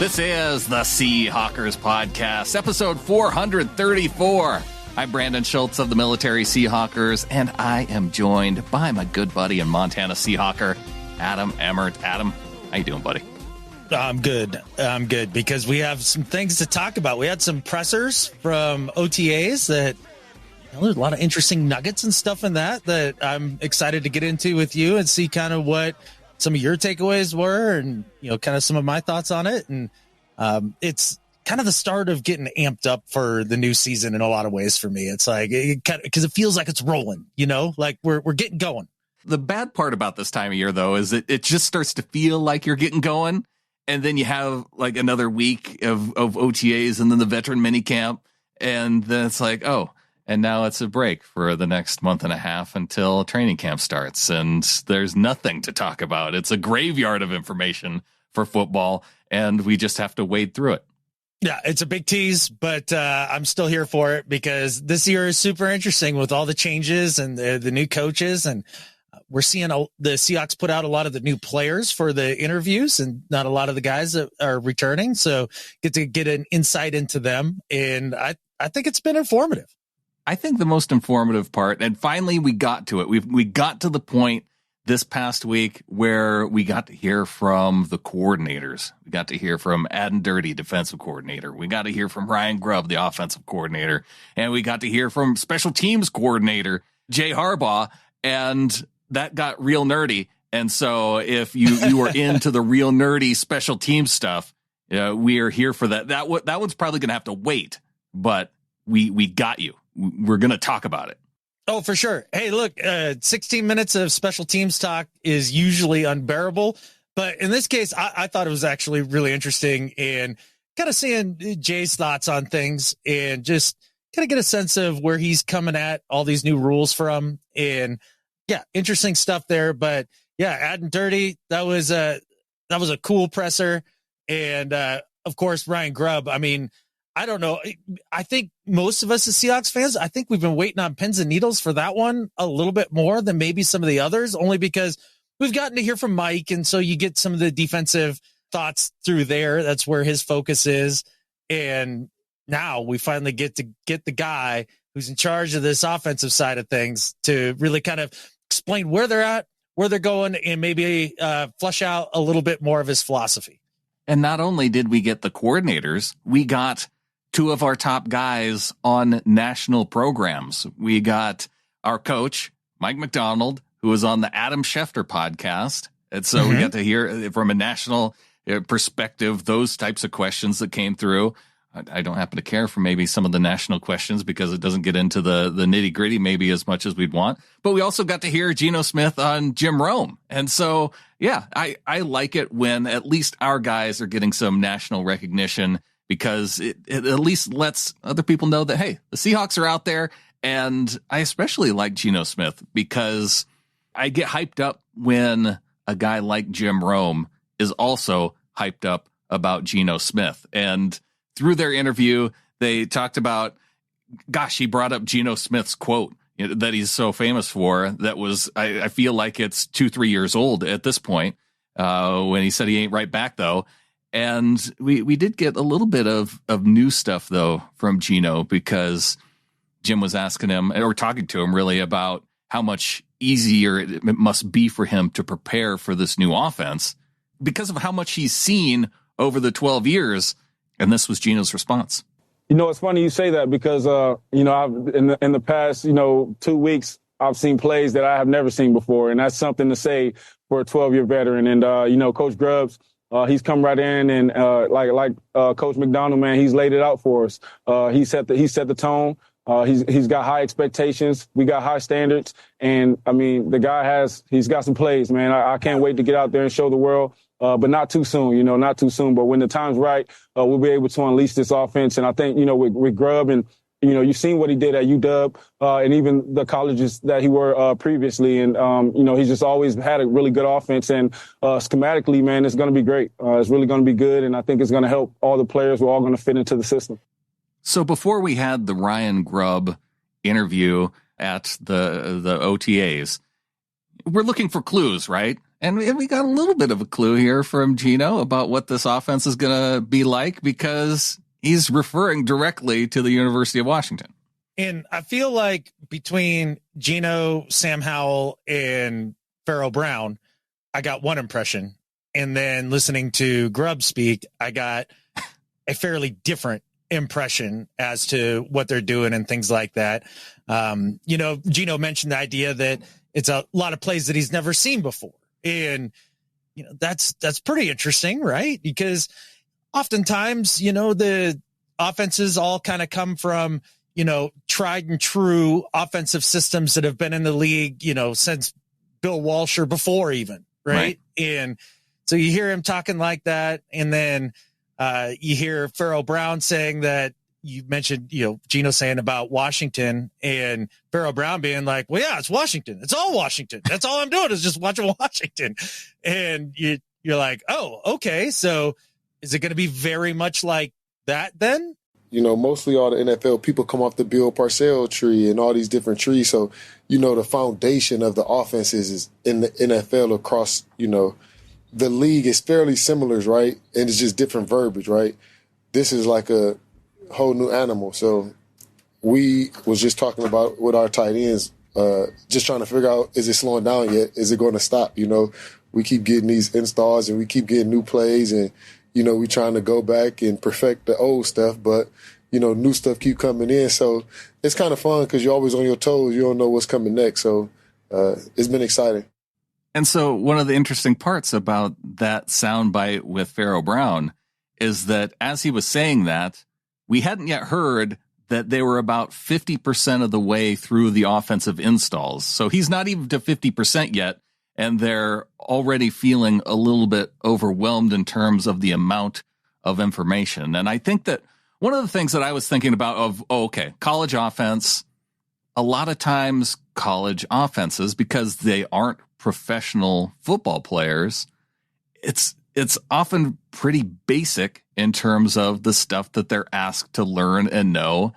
This is the Seahawkers Podcast, episode 434. I'm Brandon Schultz of the Military Seahawkers, and I am joined by my good buddy and Montana Seahawker, Adam Emmert. Adam, how you doing, buddy? I'm good because we have some things to talk about. We had some pressers from OTAs that there's a lot of interesting nuggets and stuff in that I'm excited to get into with you and see kind of what some of your takeaways were and, kind of some of my thoughts on it. And it's kind of the start of getting amped up for the new season in a lot of ways for me. It's like, because it feels like it's rolling, like we're getting going. The bad part about this time of year, though, is that it just starts to feel like you're getting going. And then you have like another week of OTAs and then the veteran minicamp. And then it's like, oh, and now it's a break for the next month and a half until training camp starts. And there's nothing to talk about. It's a graveyard of information for football, and we just have to wade through it. Yeah, it's a big tease, but I'm still here for it because this year is super interesting with all the changes and the new coaches. And we're seeing the Seahawks put out a lot of the new players for the interviews and not a lot of the guys that are returning. So get to get an insight into them. And I think it's been informative. I think the most informative part, and finally we got to it. We got to the point this past week where we got to hear from the coordinators. We got to hear from Aden Durde, defensive coordinator. We got to hear from Ryan Grubb, the offensive coordinator. And we got to hear from special teams coordinator, Jay Harbaugh. And that got real nerdy. And so if you were into the real nerdy special team stuff, we are here for that. That one's probably going to have to wait, but we got you. We're going to talk about it. Oh, for sure. Hey, look, 16 minutes of special teams talk is usually unbearable. But in this case, I thought it was actually really interesting and kind of seeing Jay's thoughts on things and just kind of get a sense of where he's coming at all these new rules from. And yeah, interesting stuff there. But yeah, Aden Durde, that was a cool presser. And of course, Ryan Grubb. I mean, I don't know. I think most of us as Seahawks fans, I think we've been waiting on pins and needles for that one a little bit more than maybe some of the others, only because we've gotten to hear from Mike. And so you get some of the defensive thoughts through there. That's where his focus is. And now we finally get to get the guy who's in charge of this offensive side of things to really kind of explain where they're at, where they're going, and maybe flush out a little bit more of his philosophy. And not only did we get the coordinators, we got two of our top guys on national programs. We got our coach, Mike Macdonald, who was on the Adam Schefter podcast. And so we got to hear from a national perspective, those types of questions that came through. I don't happen to care for maybe some of the national questions because it doesn't get into the nitty gritty maybe as much as we'd want. But we also got to hear Geno Smith on Jim Rome. And so, yeah, I like it when at least our guys are getting some national recognition, because it at least lets other people know that, hey, the Seahawks are out there. And I especially like Geno Smith because I get hyped up when a guy like Jim Rome is also hyped up about Geno Smith. And through their interview, they talked about, gosh, he brought up Geno Smith's quote that he's so famous for. That was, I feel like it's 2-3 years old at this point, when he said he ain't right back, though. And we did get a little bit of new stuff, though, from Geno, because Jim was asking him, or talking to him really, about how much easier it must be for him to prepare for this new offense because of how much he's seen over the 12 years. And this was Geno's response. It's funny you say that because, I've in the past, 2 weeks, I've seen plays that I have never seen before. And that's something to say for a 12-year veteran. And, Coach Grubb's, he's come right in and, like Coach McDonald, man, he's laid it out for us. He set the tone. He's got high expectations. We got high standards. And I mean, the guy he's got some plays, man. I can't wait to get out there and show the world. But not too soon, not too soon. But when the time's right, we'll be able to unleash this offense. And I think, with Grubb and, you've seen what he did at UW, and even the colleges that he were previously. And, he's just always had a really good offense. And schematically, man, it's going to be great. It's really going to be good. And I think it's going to help all the players. We're all going to fit into the system. So before we had the Ryan Grubb interview at the OTAs, we're looking for clues, right? And we got a little bit of a clue here from Geno about what this offense is going to be like, because he's referring directly to the University of Washington. And I feel like between Geno, Sam Howell, and Pharoah Brown, I got one impression. And then listening to Grubb speak, I got a fairly different impression as to what they're doing and things like that. Geno mentioned the idea that it's a lot of plays that he's never seen before. And, that's pretty interesting, right? Because oftentimes, the offenses all kind of come from, tried and true offensive systems that have been in the league, since Bill Walsh or before even. Right. And so you hear him talking like that. And then you hear Pharoah Brown saying that you mentioned, Geno saying about Washington, and Pharoah Brown being like, well, yeah, it's Washington. It's all Washington. That's all I'm doing is just watching Washington. And you're like, oh, okay. So is it going to be very much like that then? Mostly all the NFL people come off the Bill Parcells tree and all these different trees. So, the foundation of the offenses is in the NFL across, the league is fairly similar, right? And it's just different verbiage, right? This is like a whole new animal. So we was just talking about with our tight ends, just trying to figure out, is it slowing down yet? Is it going to stop? We keep getting these installs and we keep getting new plays, and we trying to go back and perfect the old stuff, but, new stuff keep coming in. So it's kind of fun because you're always on your toes. You don't know what's coming next. So it's been exciting. And so one of the interesting parts about that soundbite with Pharoah Brown is that as he was saying that, we hadn't yet heard that they were about 50% of the way through the offensive installs. So he's not even to 50% yet, and they're already feeling a little bit overwhelmed in terms of the amount of information. And I think that one of the things that I was thinking about college offense, a lot of times college offenses, because they aren't professional football players, it's often pretty basic in terms of the stuff that they're asked to learn and know.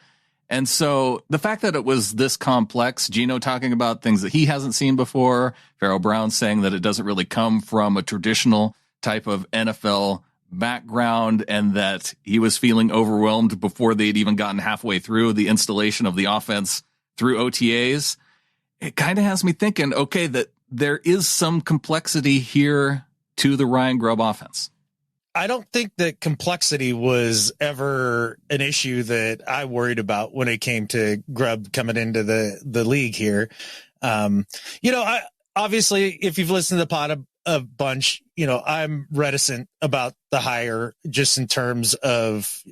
And so the fact that it was this complex, Geno talking about things that he hasn't seen before, Pharoah Brown saying that it doesn't really come from a traditional type of NFL background, and that he was feeling overwhelmed before they'd even gotten halfway through the installation of the offense through OTAs. It kind of has me thinking, okay, that there is some complexity here to the Ryan Grubb offense. I don't think that complexity was ever an issue that I worried about when it came to Grubb coming into the league here. I obviously, if you've listened to the pod a bunch, I'm reticent about the hire just in terms of,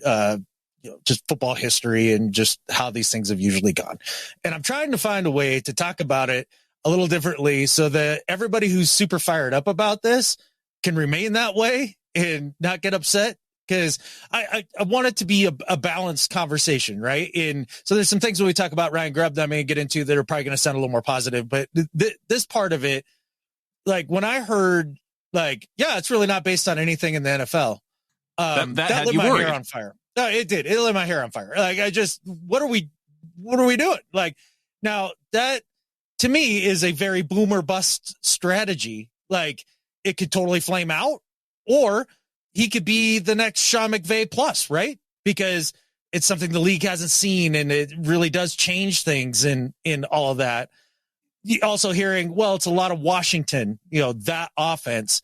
just football history and just how these things have usually gone. And I'm trying to find a way to talk about it a little differently so that everybody who's super fired up about this can remain that way and not get upset, because I want it to be a balanced conversation, right? And so there's some things when we talk about Ryan Grubb that I'm going to get into that are probably going to sound a little more positive, but this part of it, like when I heard it's really not based on anything in the NFL. That lit my hair on fire. No, it did. It lit my hair on fire. What are we doing? Now that to me is a very boomer bust strategy. It could totally flame out, or he could be the next Sean McVay plus, right? Because it's something the league hasn't seen, and it really does change things in all of that. Also hearing, it's a lot of Washington, that offense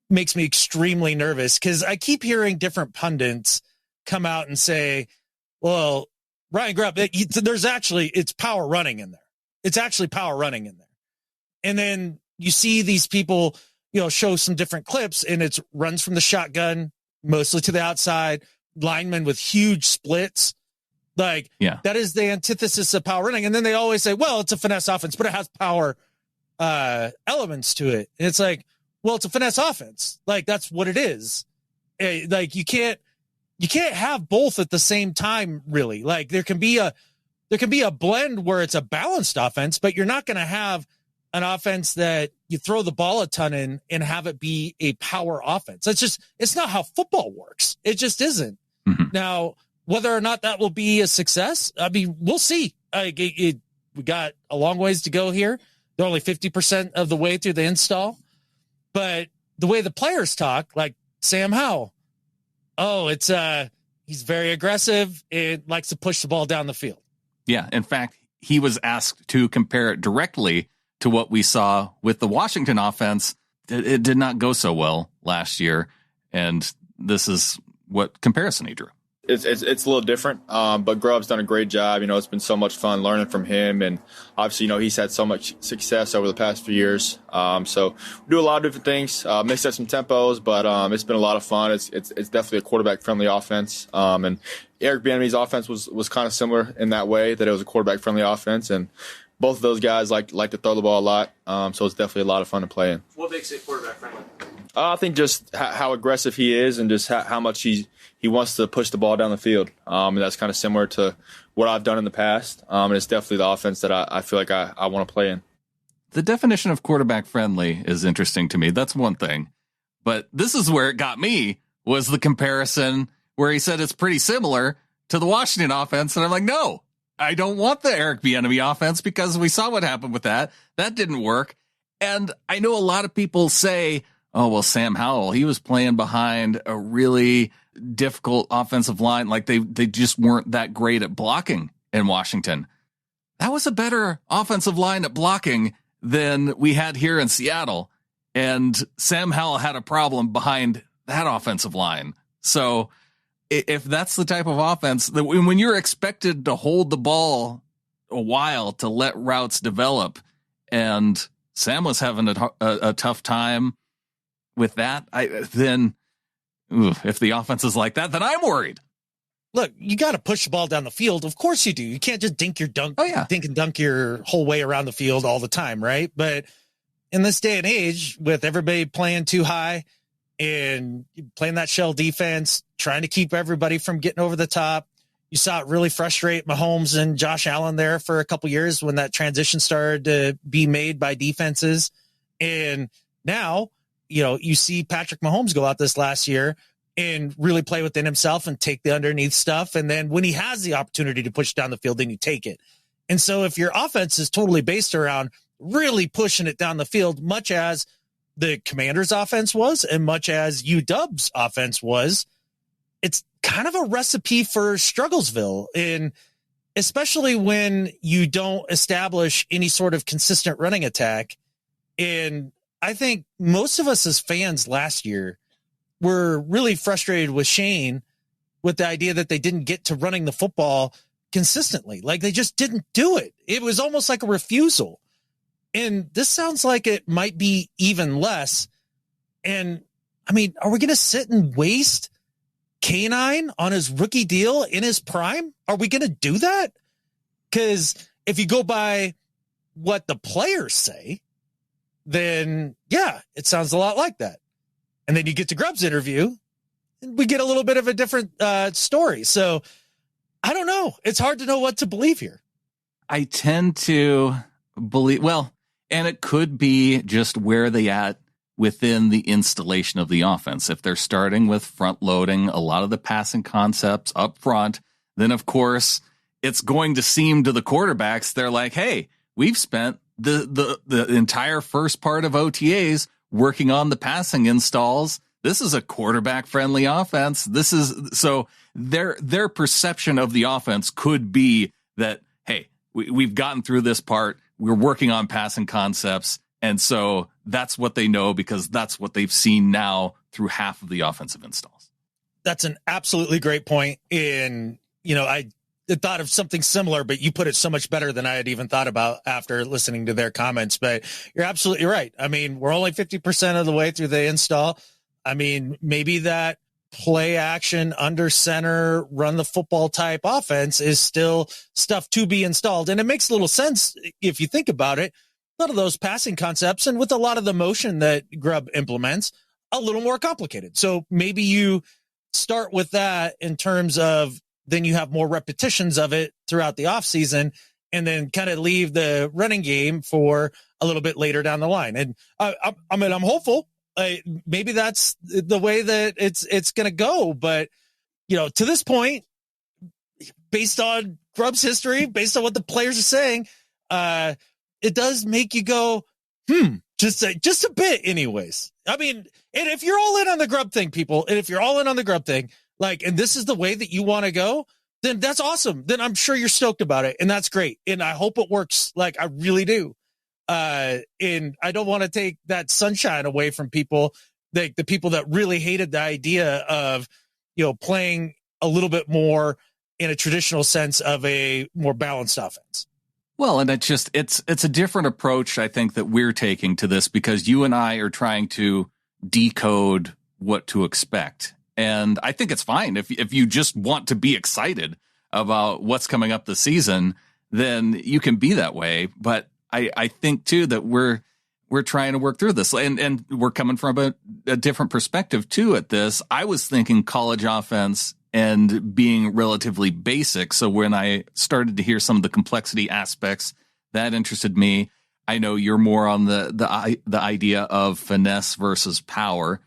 makes me extremely nervous, because I keep hearing different pundits come out and say, well, Ryan Grubb, it's power running in there. It's actually power running in there. And then you see these people, show some different clips, and it's runs from the shotgun, mostly to the outside, linemen with huge splits. That is the antithesis of power running. And then they always say, well, it's a finesse offense, but it has power elements to it. And it's like, well, it's a finesse offense. That's what it is. You can't have both at the same time, really. There can be a blend where it's a balanced offense, but you're not going to have an offense that you throw the ball a ton in and have it be a power offense. It's not how football works. It just isn't. Mm-hmm. Now, whether or not that will be a success, we'll see. We got a long ways to go here. They're only 50% of the way through the install. But the way the players talk, like Sam Howell, he's very aggressive. It likes to push the ball down the field. Yeah. In fact, he was asked to compare it directly to what we saw with the Washington offense. It did not go so well last year. And this is what comparison he drew. It's a little different, but Grubb's done a great job. It's been so much fun learning from him, and obviously, he's had so much success over the past few years. So we do a lot of different things, mix up some tempos, but it's been a lot of fun. It's definitely a quarterback-friendly offense, and Eric Bieniemy's offense was kind of similar in that way, that it was a quarterback-friendly offense, and both of those guys like to throw the ball a lot, so it's definitely a lot of fun to play in. What makes it quarterback-friendly? I think just how aggressive he is, and just how much he wants to push the ball down the field. And that's kind of similar to what I've done in the past. And it's definitely the offense that I feel like I want to play in. The definition of quarterback friendly is interesting to me. That's one thing. But this is where it got me, was the comparison where he said it's pretty similar to the Washington offense. And I'm like, no, I don't want the Eric Bieniemy offense, because we saw what happened with that. That didn't work. And I know a lot of people say, oh, well, Sam Howell, he was playing behind a really difficult offensive line. Like they just weren't that great at blocking in Washington. That was a better offensive line at blocking than we had here in Seattle. And Sam Howell had a problem behind that offensive line. So if that's the type of offense that when you're expected to hold the ball a while to let routes develop, and Sam was having a tough time with that, if the offense is like that, then I'm worried. Look, you got to push the ball down the field. Of course you do. You can't just dink and dunk your whole way around the field all the time, right? But in this day and age, with everybody playing too high and playing that shell defense, trying to keep everybody from getting over the top, you saw it really frustrate Mahomes and Josh Allen there for a couple years when that transition started to be made by defenses. And now, you see Patrick Mahomes go out this last year and really play within himself and take the underneath stuff. And then when he has the opportunity to push down the field, then you take it. And so if your offense is totally based around really pushing it down the field, much as the Commanders' offense was and much as UW's offense was, it's kind of a recipe for Strugglesville. And especially when you don't establish any sort of consistent running attack. And I think most of us as fans last year were really frustrated with Shane with the idea that they didn't get to running the football consistently. Like they just didn't do it. It was almost like a refusal. And this sounds like it might be even less. And I mean, are we going to sit and waste K9 on his rookie deal in his prime? Are we going to do that? Because if you go by what the players say, then yeah, it sounds a lot like that. And then you get to Grubb's interview and we get a little bit of a different story. So I don't know. It's hard to know what to believe here. I tend to believe, and it could be just where they at within the installation of the offense. If they're starting with front loading a lot of the passing concepts up front, then of course it's going to seem to the quarterbacks, they're like, hey, we've spent the entire first part of OTAs working on the passing installs. This is a quarterback friendly offense. This is so their perception of the offense could be that, hey, we've gotten through this part. We're working on passing concepts. And so that's what they know because that's what they've seen now through half of the offensive installs. That's an absolutely great point. And, I thought of something similar, but you put it so much better than I had even thought about after listening to their comments. But you're absolutely right. I mean, we're only 50% of the way through the install. I mean, maybe that play action under center, run the football type offense is still stuff to be installed. And it makes a little sense if you think about it. A lot of those passing concepts and with a lot of the motion that Grubb implements, a little more complicated. So maybe you start with that in terms of then you have more repetitions of it throughout the offseason and then kind of leave the running game for a little bit later down the line. And I'm hopeful. Maybe that's the way that it's going to go. But, to this point, based on Grubb's history, based on what the players are saying, it does make you go, Just a bit anyways. I mean, and if you're all in on the Grubb thing, people, and if you're all in on the Grubb thing, like, and this is the way that you want to go, then that's awesome. Then I'm sure you're stoked about it. And that's great. And I hope it works. Like, I really do. And I don't want to take that sunshine away from people, like the people that really hated the idea of, playing a little bit more in a traditional sense of a more balanced offense. Well, and it's a different approach, I think, that we're taking to this, because you and I are trying to decode what to expect. And I think it's fine if you just want to be excited about what's coming up this season, then you can be that way. But I think too that we're trying to work through this, and we're coming from a different perspective too at this. I was thinking college offense and being relatively basic. So when I started to hear some of the complexity aspects, that interested me. I know you're more on the idea of finesse versus power.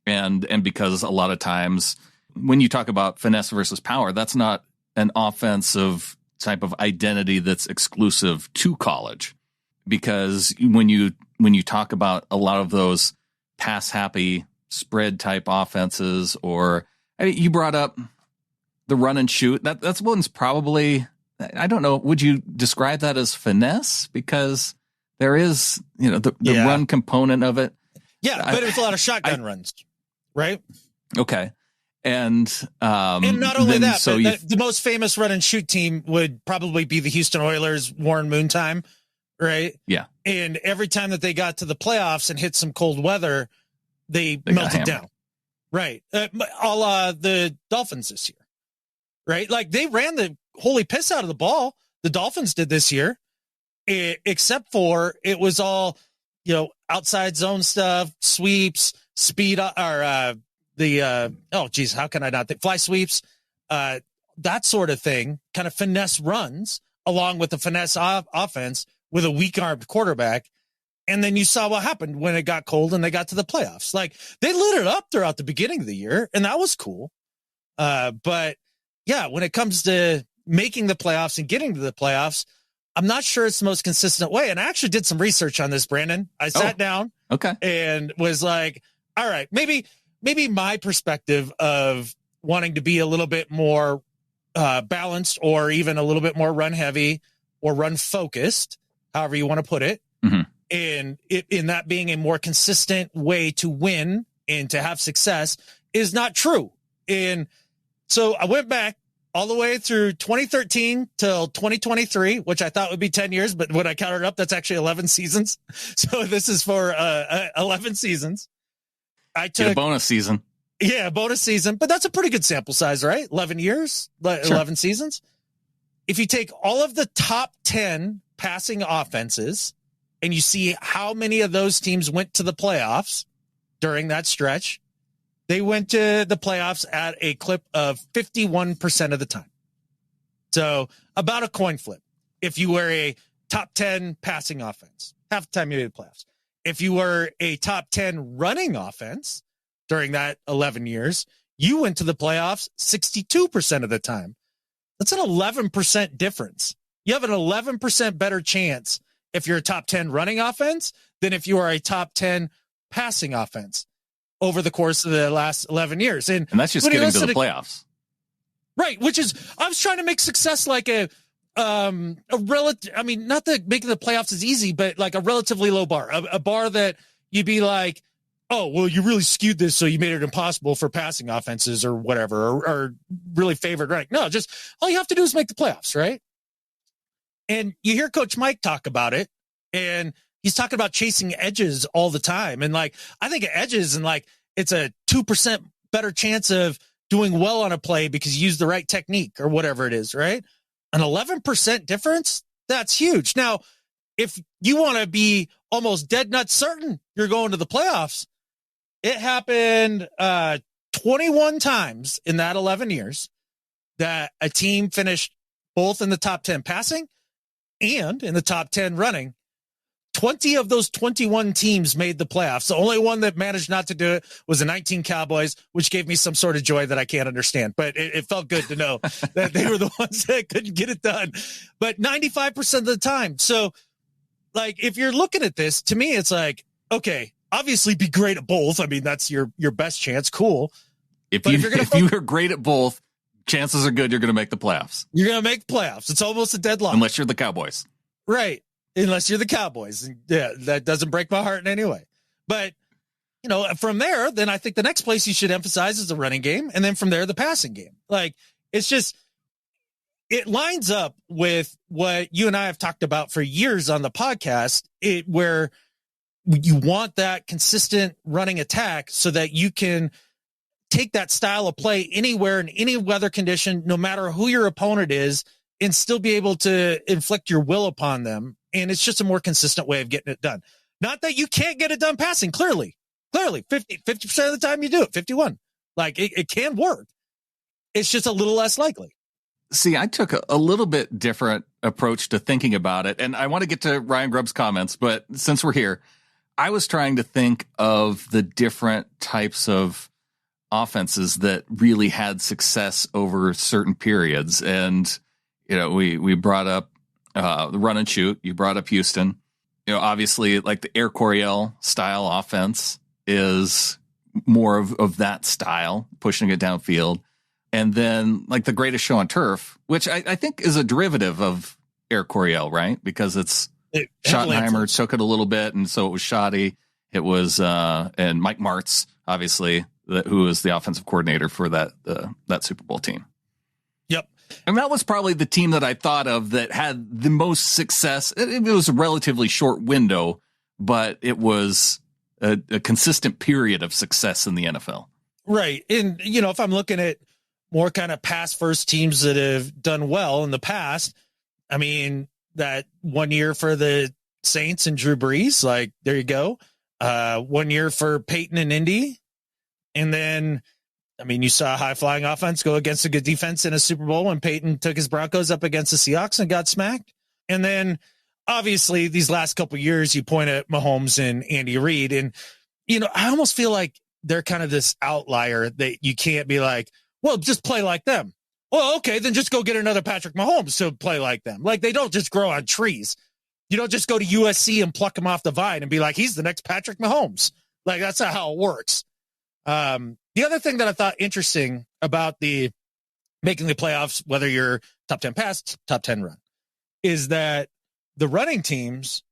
And because a lot of times when you talk about finesse versus power, that's not an offensive type of identity that's exclusive to college. Because when you talk about a lot of those pass happy spread type offenses, or you brought up the run and shoot, that's one's probably, I don't know, would you describe that as finesse? Because there is, the run component of it. Yeah, but it was a lot of shotgun runs, right? Okay. And not only that, but the most famous run and shoot team would probably be the Houston Oilers, Warren Moon time, right? Yeah. And every time that they got to the playoffs and hit some cold weather, they melted down. Right. A la the Dolphins this year, right? Like, they ran the holy piss out of the ball. The Dolphins did this year, except for it was all, outside zone stuff, sweeps, speed, or how can I not think? Fly sweeps, that sort of thing, kind of finesse runs along with the finesse offense with a weak-armed quarterback. And then you saw what happened when it got cold and they got to the playoffs. Like, they lit it up throughout the beginning of the year, and that was cool. But yeah, when it comes to making the playoffs and getting to the playoffs, I'm not sure it's the most consistent way. And I actually did some research on this, Brandon. I sat down and was like, all right, maybe my perspective of wanting to be a little bit more balanced, or even a little bit more run heavy or run focused, however you want to put it. Mm-hmm. And in that being a more consistent way to win and to have success is not true. And so I went back all the way through 2013 till 2023, which I thought would be 10 years, but when I counted it up, that's actually 11 seasons. So this is for 11 seasons. I took a bonus season. Yeah, bonus season, but that's a pretty good sample size, right? 11 years, 11 seasons. If you take all of the top 10 passing offenses and you see how many of those teams went to the playoffs during that stretch, they went to the playoffs at a clip of 51% of the time. So about a coin flip. If you were a top 10 passing offense, half the time you made the playoffs. If you were a top 10 running offense during that 11 years, you went to the playoffs 62% of the time. That's an 11% difference. You have an 11% better chance if you're a top 10 running offense than if you are a top 10 passing offense over the course of the last 11 years. And that's just getting to the playoffs. Right. Which is, I was trying to make success like a relative, I mean, not that making the playoffs is easy, but like a relatively low bar, a bar that you'd be like, oh, well, you really skewed this, so you made it impossible for passing offenses or whatever, or really favored running. No, just all you have to do is make the playoffs, right? And you hear Coach Mike talk about it, and he's talking about chasing edges all the time. And like, I think of edges and like, it's a 2% better chance of doing well on a play because you use the right technique or whatever it is, right? An 11% difference, that's huge. Now, if you want to be almost dead nut certain you're going to the playoffs, it happened 21 times in that 11 years that a team finished both in the top 10 passing and in the top 10 running. 20 of those 21 teams made the playoffs. The only one that managed not to do it was the 19 Cowboys, which gave me some sort of joy that I can't understand. But it felt good to know that they were the ones that couldn't get it done. But 95% of the time. So, like, if you're looking at this, to me, it's like, okay, obviously be great at both. I mean, that's your best chance. Cool. If you are great at both, chances are good you're going to make the playoffs. You're going to make the playoffs. It's almost a deadlock. Unless you're the Cowboys. Right. Unless you're the Cowboys. Yeah, that doesn't break my heart in any way. But, from there, then I think the next place you should emphasize is the running game. And then from there, the passing game. Like, it's just, it lines up with what you and I have talked about for years on the podcast, where you want that consistent running attack so that you can take that style of play anywhere in any weather condition, no matter who your opponent is, and still be able to inflict your will upon them. And it's just a more consistent way of getting it done. Not that you can't get it done passing. Clearly 50% of the time you do it, 51. Like it can work. It's just a little less likely. See, I took a little bit different approach to thinking about it. And I want to get to Ryan Grubb's comments, but since we're here, I was trying to think of the different types of offenses that really had success over certain periods. And, we brought up the run and shoot. You brought up Houston. Obviously, like the Air Coryell style offense is more of that style, pushing it downfield. And then like the Greatest Show on Turf, which I think is a derivative of Air Coryell, right? Because Schottenheimer took it a little bit, and so it was shoddy. It was and Mike Martz, obviously, who was the offensive coordinator for that Super Bowl team. Yep. And that was probably the team that I thought of that had the most success. It was a relatively short window, but it was a consistent period of success in the NFL. Right. And, if I'm looking at more kind of pass first teams that have done well in the past, I mean, that 1 year for the Saints and Drew Brees, like, there you go. 1 year for Peyton and Indy. And then, I mean, you saw a high-flying offense go against a good defense in a Super Bowl when Peyton took his Broncos up against the Seahawks and got smacked. And then, obviously, these last couple of years, you point at Mahomes and Andy Reid. And, I almost feel like they're kind of this outlier that you can't be like, well, just play like them. Well, okay, then just go get another Patrick Mahomes to play like them. Like, they don't just grow on trees. You don't just go to USC and pluck him off the vine and be like, he's the next Patrick Mahomes. Like, that's not how it works. The other thing that I thought interesting about the making the playoffs, whether you're top 10 pass, top 10 run, is that the running teams,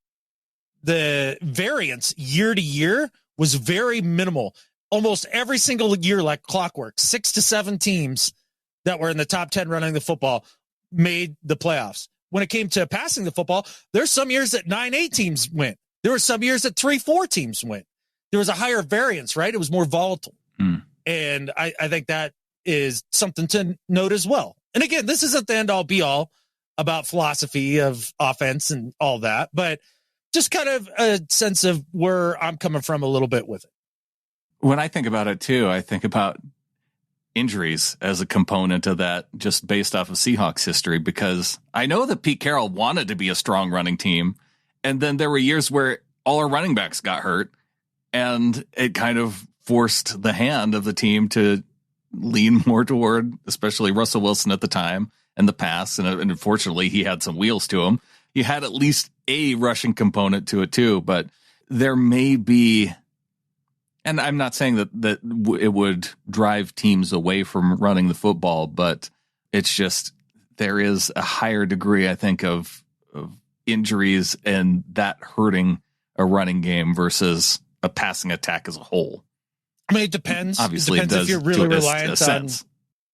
the variance year to year was very minimal. Almost every single year, like clockwork, 6 to 7 teams that were in the top 10 running the football made the playoffs. When it came to passing the football, there's some years that 9-8 teams went. There were some years that 3-4 teams went. There was a higher variance, right? It was more volatile. And I think that is something to note as well. And again, this isn't the end all be all about philosophy of offense and all that, but just kind of a sense of where I'm coming from a little bit with it. When I think about it too, I think about injuries as a component of that, just based off of Seahawks history, because I know that Pete Carroll wanted to be a strong running team. And then there were years where all our running backs got hurt, and it kind of forced the hand of the team to lean more toward, especially Russell Wilson at the time, and the pass. And unfortunately, he had some wheels to him. He had at least a rushing component to it too, but there may be, and I'm not saying that it would drive teams away from running the football, but it's just, there is a higher degree, I think, of injuries and that hurting a running game versus a passing attack as a whole. I mean, it depends. Obviously, it depends if you're really reliant on sense.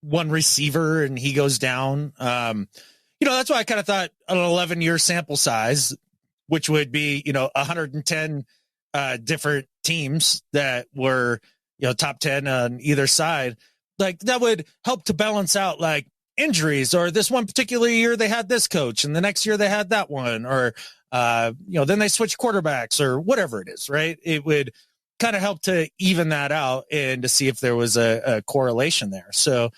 One receiver and he goes down. That's why I kind of thought an 11-year sample size, which would be, 110 different teams that were, top 10 on either side, like that would help to balance out like injuries, or this one particular year they had this coach and the next year they had that one, or, then they switch quarterbacks or whatever it is, right? It would kind of help to even that out and to see if there was a correlation there. So,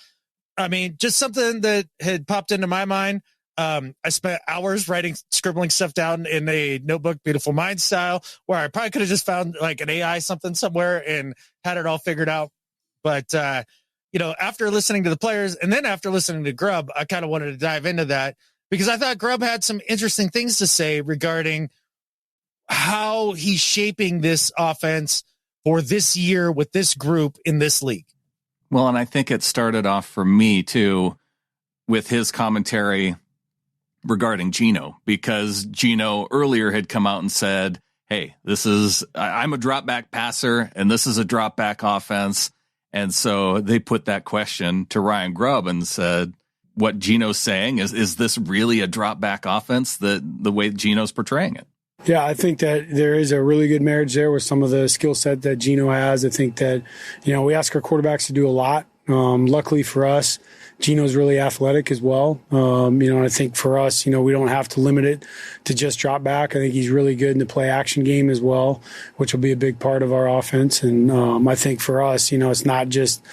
I mean, just something that had popped into my mind. I spent hours scribbling stuff down in a notebook, Beautiful Mind style, where I probably could have just found like an AI something somewhere and had it all figured out. But, after listening to the players and then after listening to Grubb, I kind of wanted to dive into that because I thought Grubb had some interesting things to say regarding how he's shaping this offense for this year with this group in this league. Well, and I think it started off for me too with his commentary regarding Geno, because Geno earlier had come out and said, hey, I'm a drop back passer and this is a drop back offense. And so they put that question to Ryan Grubb and said, what Geno's saying is this really a drop back offense, the way Geno's portraying it? Yeah, I think that there is a really good marriage there with some of the skill set that Geno has. I think that, we ask our quarterbacks to do a lot. Luckily for us, Geno's really athletic as well. And I think for us, we don't have to limit it to just drop back. I think he's really good in the play action game as well, which will be a big part of our offense. And I think for us, it's not just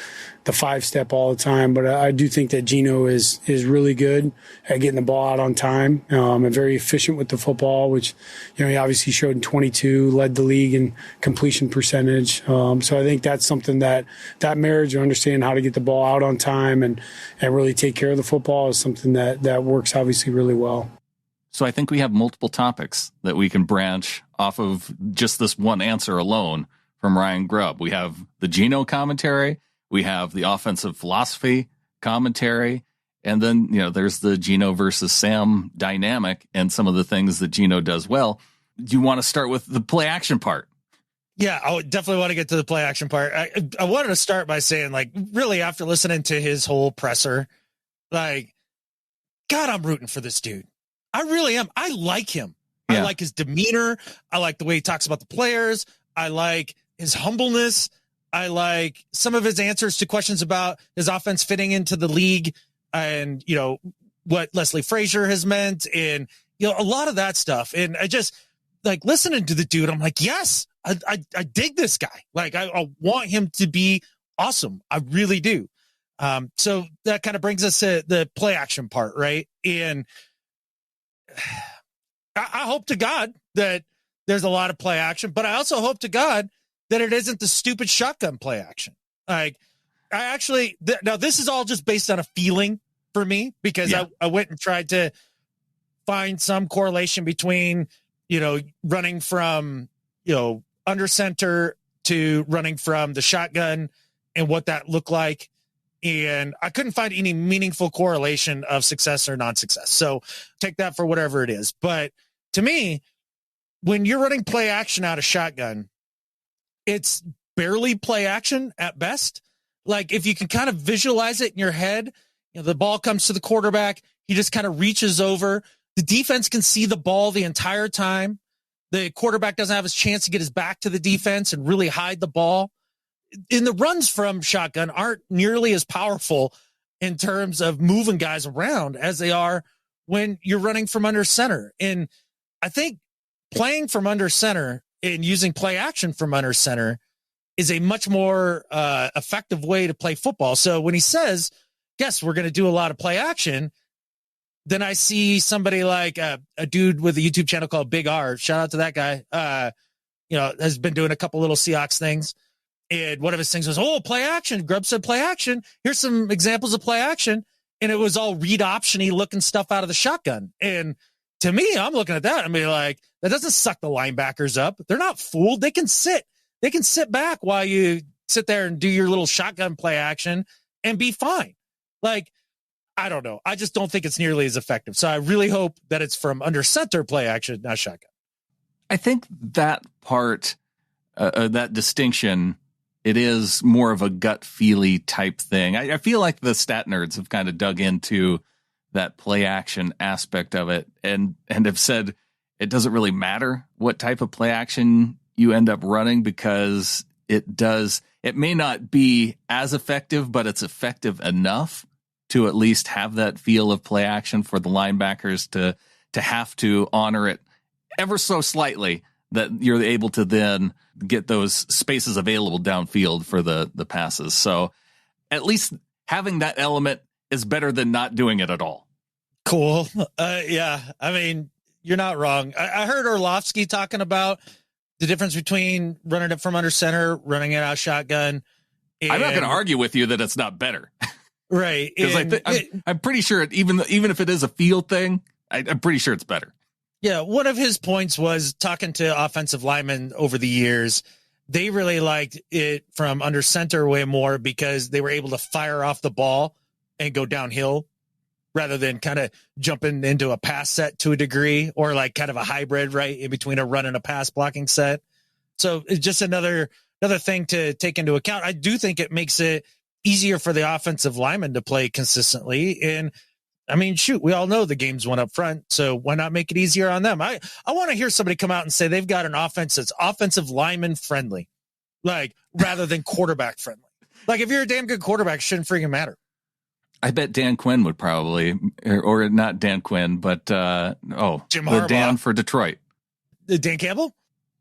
the 5-step all the time, but I do think that Geno is really good at getting the ball out on time and very efficient with the football, which, he obviously showed in 22, led the league in completion percentage. So I think that's something that marriage of understanding how to get the ball out on time and really take care of the football is something that works obviously really well. So I think we have multiple topics that we can branch off of just this one answer alone from Ryan Grubb. We have the Geno commentary. We have the offensive philosophy commentary, and then, there's the Geno versus Sam dynamic and some of the things that Geno does well. Do you want to start with the play action part? Yeah, I definitely want to get to the play action part. I wanted to start by saying, really after listening to his whole presser, God, I'm rooting for this dude. I really am. I like him. Yeah. I like his demeanor. I like the way he talks about the players. I like his humbleness. I like some of his answers to questions about his offense fitting into the league and, what Leslie Frazier has meant and, a lot of that stuff. And I just listening to the dude, I'm like, yes, I dig this guy. I want him to be awesome. I really do. So that kind of brings us to the play action part, right? And I hope to God that there's a lot of play action, but I also hope to God that it isn't the stupid shotgun play action. Now this is all just based on a feeling for me, because I went and tried to find some correlation between, running from, under center to running from the shotgun and what that looked like. And I couldn't find any meaningful correlation of success or non-success. So take that for whatever it is. But to me, when you're running play action out of shotgun, it's barely play action at best. If you can kind of visualize it in your head, the ball comes to the quarterback. He just kind of reaches over. The defense can see the ball the entire time. The quarterback doesn't have his chance to get his back to the defense and really hide the ball. And the runs from shotgun aren't nearly as powerful in terms of moving guys around as they are when you're running from under center. And I think playing from under center and using play action from under center is a much more effective way to play football. So when he says, yes, we're going to do a lot of play action, then I see somebody like a dude with a YouTube channel called Big R. Shout out to that guy. Has been doing a couple little Seahawks things. And one of his things was, play action. Grubb said play action. Here's some examples of play action. And it was all read option-y looking stuff out of the shotgun. And to me, I'm looking at that and be like, that doesn't suck the linebackers up. They're not fooled. They can sit back while you sit there and do your little shotgun play action and be fine. I don't know. I just don't think it's nearly as effective. So I really hope that it's from under center play action, not shotgun. I think that part, that distinction, it is more of a gut feely type thing. I feel like the stat nerds have kind of dug into that play action aspect of it and have said it doesn't really matter what type of play action you end up running, because it may not be as effective, but it's effective enough to at least have that feel of play action for the linebackers to have to honor it ever so slightly, that you're able to then get those spaces available downfield for the passes. So at least having that element is better than not doing it at all. Cool. Yeah. I mean, you're not wrong. I heard Orlovsky talking about the difference between running it from under center, running it out shotgun. I'm not going to argue with you that it's not better. Right. Because I'm pretty sure even if it is a field thing, I'm pretty sure it's better. Yeah, one of his points was talking to offensive linemen over the years. They really liked it from under center way more because they were able to fire off the ball and go downhill rather than kind of jumping into a pass set to a degree, or like kind of a hybrid, right, in between a run and a pass blocking set. So it's just another thing to take into account. I do think it makes it easier for the offensive linemen to play consistently. And I mean, shoot, we all know the game's won up front, so why not make it easier on them? I want to hear somebody come out and say they've got an offense that's offensive lineman friendly, like rather than quarterback friendly. Like if you're a damn good quarterback, it shouldn't freaking matter. I bet Dan Quinn would probably, or not Dan Quinn, but Jim Harbaugh. The Dan for Detroit. Dan Campbell?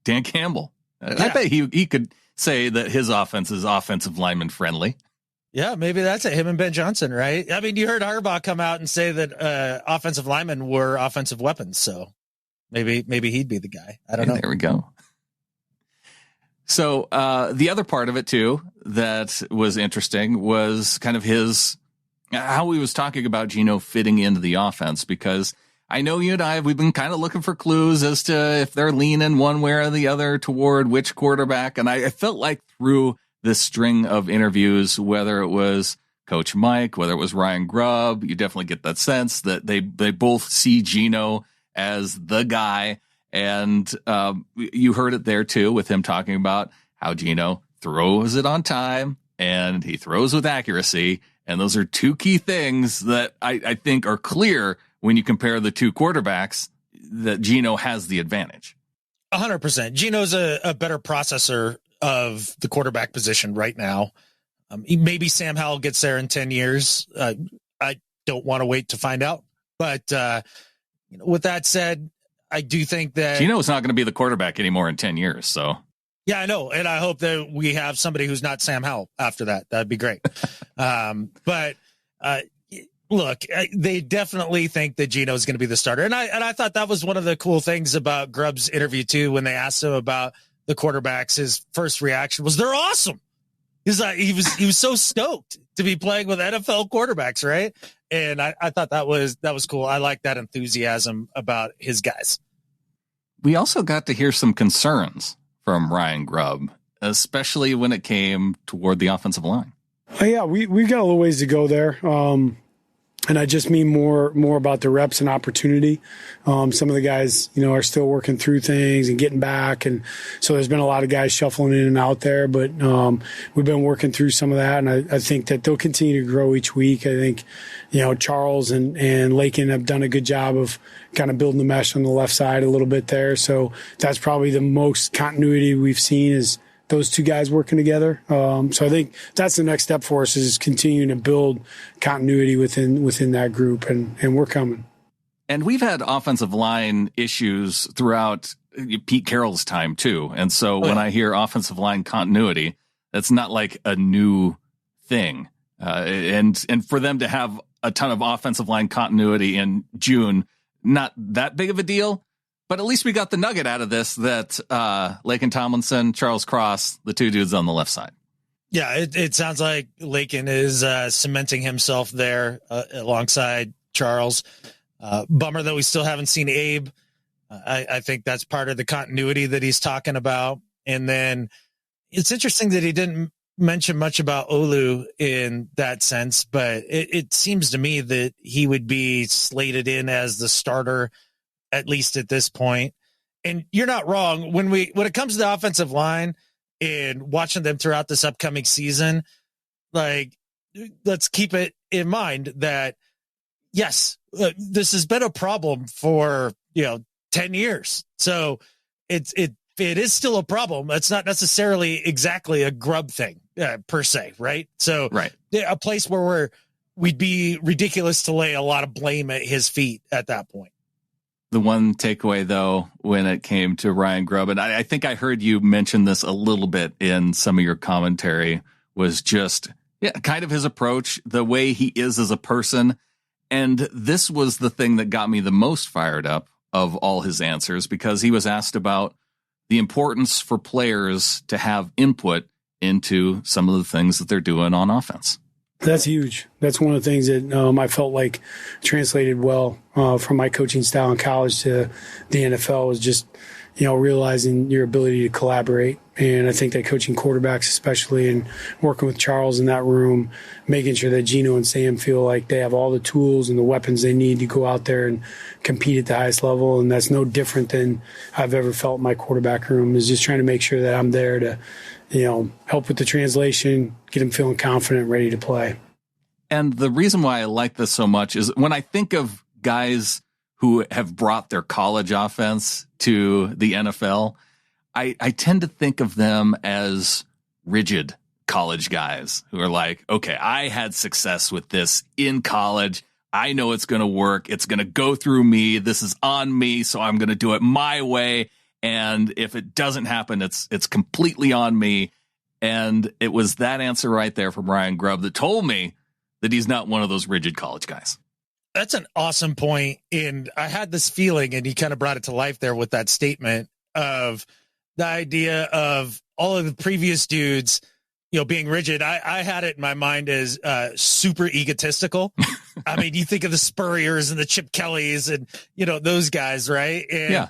Dan Campbell. Yeah. I bet he could say that his offense is offensive lineman friendly. Yeah, maybe that's it. Him and Ben Johnson, right? I mean, you heard Harbaugh come out and say that offensive linemen were offensive weapons, so maybe he'd be the guy. I don't know. There we go. So the other part of it too that was interesting was kind of how he was talking about Geno fitting into the offense, because I know you and I, we've been kind of looking for clues as to if they're leaning one way or the other toward which quarterback. And I felt like through this string of interviews, whether it was Coach Mike, whether it was Ryan Grubb, you definitely get that sense that they both see Geno as the guy. And you heard it there too, with him talking about how Geno throws it on time and he throws with accuracy. And those are two key things that I think are clear when you compare the two quarterbacks, that Geno has the advantage. 100%. Geno's a better processor of the quarterback position right now. Maybe Sam Howell gets there in 10 years. I don't want to wait to find out. But with that said, I do think that Geno's not going to be the quarterback anymore in 10 years. So yeah, I know. And I hope that we have somebody who's not Sam Howell after that. That'd be great. But look, they definitely think that Geno is going to be the starter. And I thought that was one of the cool things about Grubb's interview too. When they asked him about the quarterbacks, his first reaction was, they're awesome. He's like, he was so stoked to be playing with NFL quarterbacks. Right. And I thought that was cool. I like that enthusiasm about his guys. We also got to hear some concerns from Ryan Grubb, especially when it came toward the offensive line. Yeah, we got a little ways to go there. And I just mean more about the reps and opportunity. Some of the guys, are still working through things and getting back. And so there's been a lot of guys shuffling in and out there, but we've been working through some of that. And I think that they'll continue to grow each week. I think, Charles and Lakin have done a good job of kind of building the mesh on the left side a little bit there. So that's probably the most continuity we've seen is those two guys working together. So I think that's the next step for us, is continuing to build continuity within that group, and we're coming. And we've had offensive line issues throughout Pete Carroll's time too. And so when I hear offensive line continuity, that's not like a new thing. And for them to have a ton of offensive line continuity in June, not that big of a deal. But at least we got the nugget out of this that Lakin Tomlinson, Charles Cross, the two dudes on the left side. Yeah, it sounds like Lakin is cementing himself there alongside Charles. Bummer that we still haven't seen Abe. I think that's part of the continuity that he's talking about. And then it's interesting that he didn't mention much about Olu in that sense, but it seems to me that he would be slated in as the starter, at least at this point. And you're not wrong. When it comes to the offensive line and watching them throughout this upcoming season, like, let's keep it in mind that yes, this has been a problem for, 10 years. So it is still a problem. It's not necessarily exactly a Grubb thing per se. Right. So right. A place where we'd be ridiculous to lay a lot of blame at his feet at that point. The one takeaway, though, when it came to Ryan Grubb, and I think I heard you mention this a little bit in some of your commentary, was just kind of his approach, the way he is as a person. And this was the thing that got me the most fired up of all his answers, because he was asked about the importance for players to have input into some of the things that they're doing on offense. That's huge. That's one of the things that I felt like translated well from my coaching style in college to the NFL was just, realizing your ability to collaborate. And I think that coaching quarterbacks, especially, and working with Charles in that room, making sure that Geno and Sam feel like they have all the tools and the weapons they need to go out there and compete at the highest level. And that's no different than I've ever felt in my quarterback room, is just trying to make sure that I'm there to, help with the translation, get them feeling confident, ready to play. And the reason why I like this so much is when I think of guys who have brought their college offense to the NFL, I tend to think of them as rigid college guys who are like, okay, I had success with this in college. I know it's going to work. It's going to go through me. This is on me. So I'm going to do it my way. And if it doesn't happen, it's completely on me. And it was that answer right there from Ryan Grubb that told me that he's not one of those rigid college guys. That's an awesome point. And I had this feeling, and he kind of brought it to life there with that statement of the idea of all of the previous dudes, being rigid. I had it in my mind as super egotistical. I mean, you think of the Spurriers and the Chip Kellys and, those guys, right? And, yeah.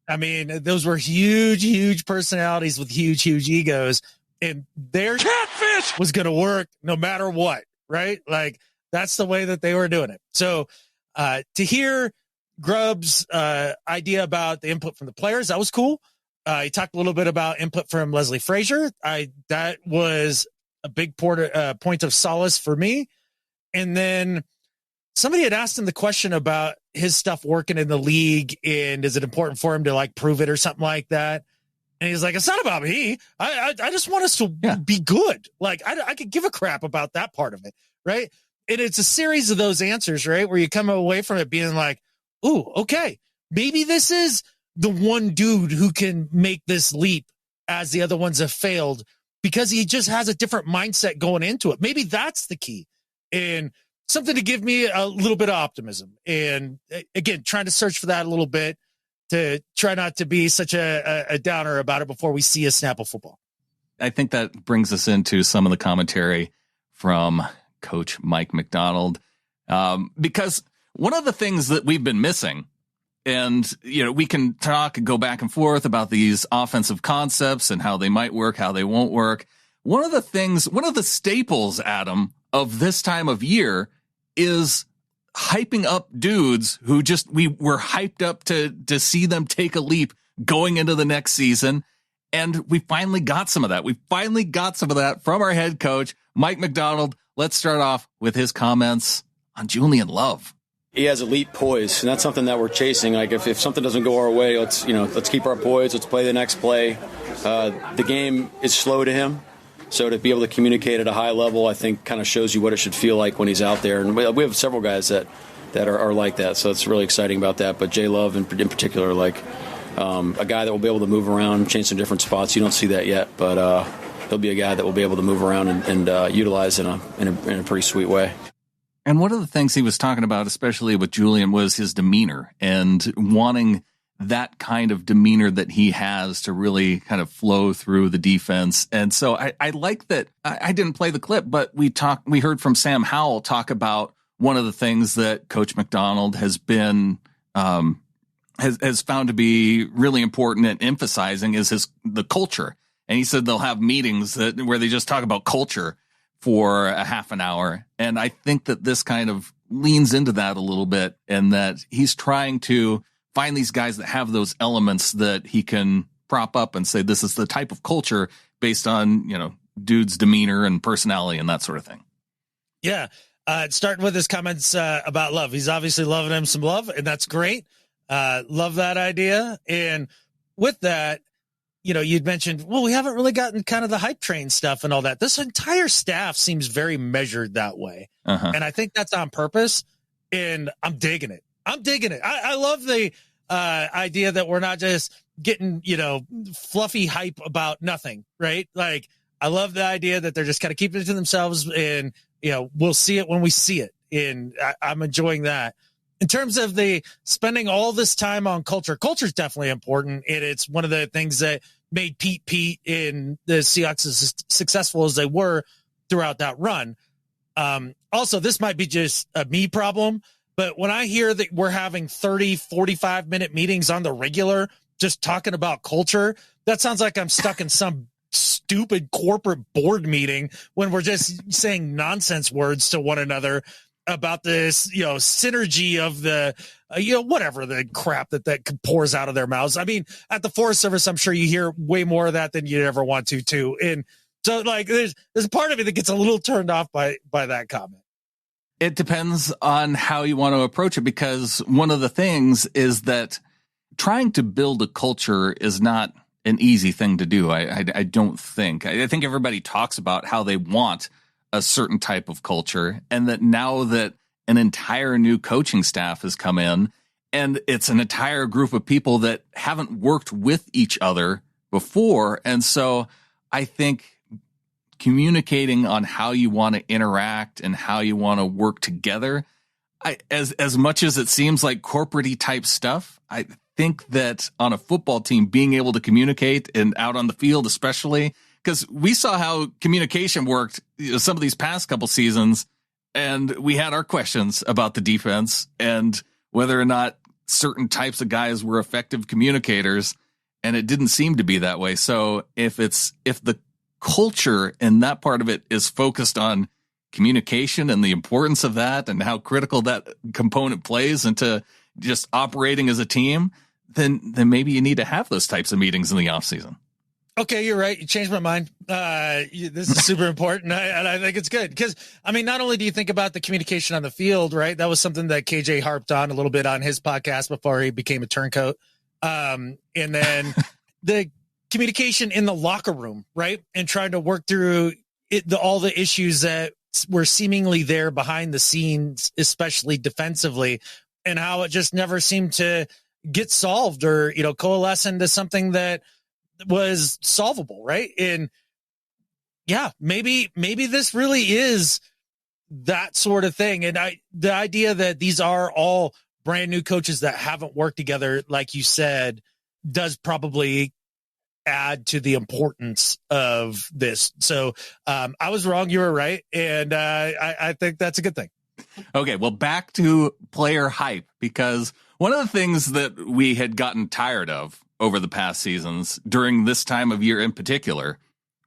I mean, those were huge, huge personalities with huge, huge egos. And their catfish was going to work no matter what, right? Like, that's the way that they were doing it. So to hear Grubb's idea about the input from the players, that was cool. He talked a little bit about input from Leslie Frazier. That was a big point of solace for me. And then somebody had asked him the question about his stuff working in the league, and is it important for him to prove it or something like that? And he's like, it's not about me. I just want us to be good. I could give a crap about that part of it, right? And it's a series of those answers, right, where you come away from it being like, ooh, okay, maybe this is the one dude who can make this leap as the other ones have failed, because he just has a different mindset going into it. Maybe that's the key, and something to give me a little bit of optimism. And again, trying to search for that a little bit to try not to be such a downer about it before we see a snap of football. I think that brings us into some of the commentary from Coach Mike Macdonald, because one of the things that we've been missing, and we can talk and go back and forth about these offensive concepts and how they might work, how they won't work. One of the staples, Adam, of this time of year is hyping up dudes who we were hyped up to see them take a leap going into the next season. And we finally got some of that. We finally got some of that from our head coach, Mike Macdonald. Let's start off with his comments on Julian Love. He has elite poise, and that's something that we're chasing. Like if something doesn't go our way, let's keep our poise. Let's play the next play. The game is slow to him, so to be able to communicate at a high level, I think, kind of shows you what it should feel like when he's out there. And we have several guys that are like that, so it's really exciting about that. But J Love in particular, a guy that will be able to move around, change some different spots. You don't see that yet, but he'll be a guy that will be able to move around and utilize in a pretty sweet way. And one of the things he was talking about, especially with Julian, was his demeanor and wanting that kind of demeanor that he has to really kind of flow through the defense. And so I like that. I didn't play the clip, but we heard from Sam Howell talk about one of the things that Coach Macdonald has been has found to be really important and emphasizing is the culture. And he said they'll have meetings where they just talk about culture for a half an hour. And I think that this kind of leans into that a little bit, and that he's trying to find these guys that have those elements that he can prop up and say, this is the type of culture based on, dude's demeanor and personality and that sort of thing. Yeah. Starting with his comments about Love. He's obviously loving him some love, and that's great. Love that idea. And with that, you'd mentioned, well, we haven't really gotten kind of the hype train stuff and all that. This entire staff seems very measured that way. Uh-huh. And I think that's on purpose, and I'm digging it. I love the idea that we're not just getting, fluffy hype about nothing, right? I love the idea that they're just kind of keeping it to themselves, and, we'll see it when we see it. And I'm enjoying that. In terms of the spending all this time on culture is definitely important. And it's one of the things that made Pete and the Seahawks as successful as they were throughout that run. Also, this might be just a me problem, but when I hear that we're having 30, 45-minute meetings on the regular, just talking about culture, that sounds like I'm stuck in some stupid corporate board meeting when we're just saying nonsense words to one another about this, synergy of the, whatever the crap that pours out of their mouths. I mean, at the Forest Service, I'm sure you hear way more of that than you'd ever want to too. And so there's a part of me that gets a little turned off by that comment. It depends on how you want to approach it, because one of the things is that trying to build a culture is not an easy thing to do. I don't think. I think everybody talks about how they want a certain type of culture, and that now that an entire new coaching staff has come in and it's an entire group of people that haven't worked with each other before. And so I think communicating on how you want to interact and how you want to work together, as much as it seems like corporate-y type stuff, I think that on a football team, being able to communicate and out on the field, especially, because we saw how communication worked some of these past couple seasons, and we had our questions about the defense and whether or not certain types of guys were effective communicators, and it didn't seem to be that way. So if the culture and that part of it is focused on communication and the importance of that and how critical that component plays into just operating as a team, then maybe you need to have those types of meetings in the off season. Okay, you're right. You changed my mind. This is super important, and I think it's good because, I mean, not only do you think about the communication on the field, right? That was something that KJ harped on a little bit on his podcast before he became a turncoat. And then the communication in the locker room, right? And trying to work through all the issues that were seemingly there behind the scenes, especially defensively, and how it just never seemed to get solved or, coalesce into something that was solvable, right? And yeah, maybe this really is that sort of thing. And the idea that these are all brand new coaches that haven't worked together, like you said, does probably add to the importance of this. So I was wrong, you were right, and I think that's a good thing. Okay, well, back to player hype, because one of the things that we had gotten tired of over the past seasons during this time of year in particular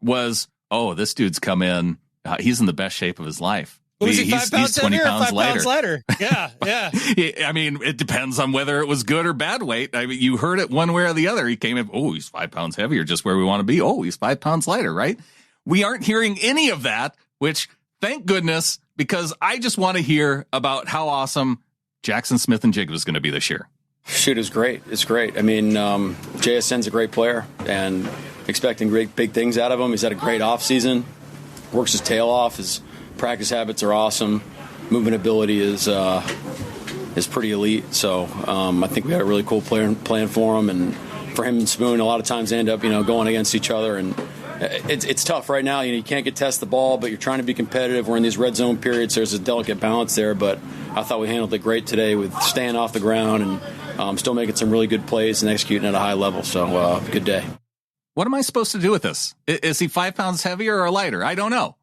was, this dude's come in. He's in the best shape of his life. Was he 5 pounds 20 heavier pounds or 5 pounds lighter? Yeah. I mean, it depends on whether it was good or bad weight. I mean, you heard it one way or the other. He came in, he's 5 pounds heavier, just where we want to be. He's 5 pounds lighter, right? We aren't hearing any of that, which, thank goodness, because I just want to hear about how awesome Jackson Smith-Njigba is going to be this year. Shoot, it's great. It's great. I mean, JSN's a great player, and expecting great big things out of him. He's had a great offseason, works his tail off. His practice habits are awesome. Movement ability is pretty elite. So I think we had a really cool plan for him, and for him and Spoon, a lot of times they end up going against each other, and it's tough right now. You can't get test the ball, but you're trying to be competitive. We're in these red zone periods. There's a delicate balance there, but I thought we handled it great today with staying off the ground and still making some really good plays and executing at a high level. So good day. What am I supposed to do with this? Is he 5 pounds heavier or lighter? I don't know.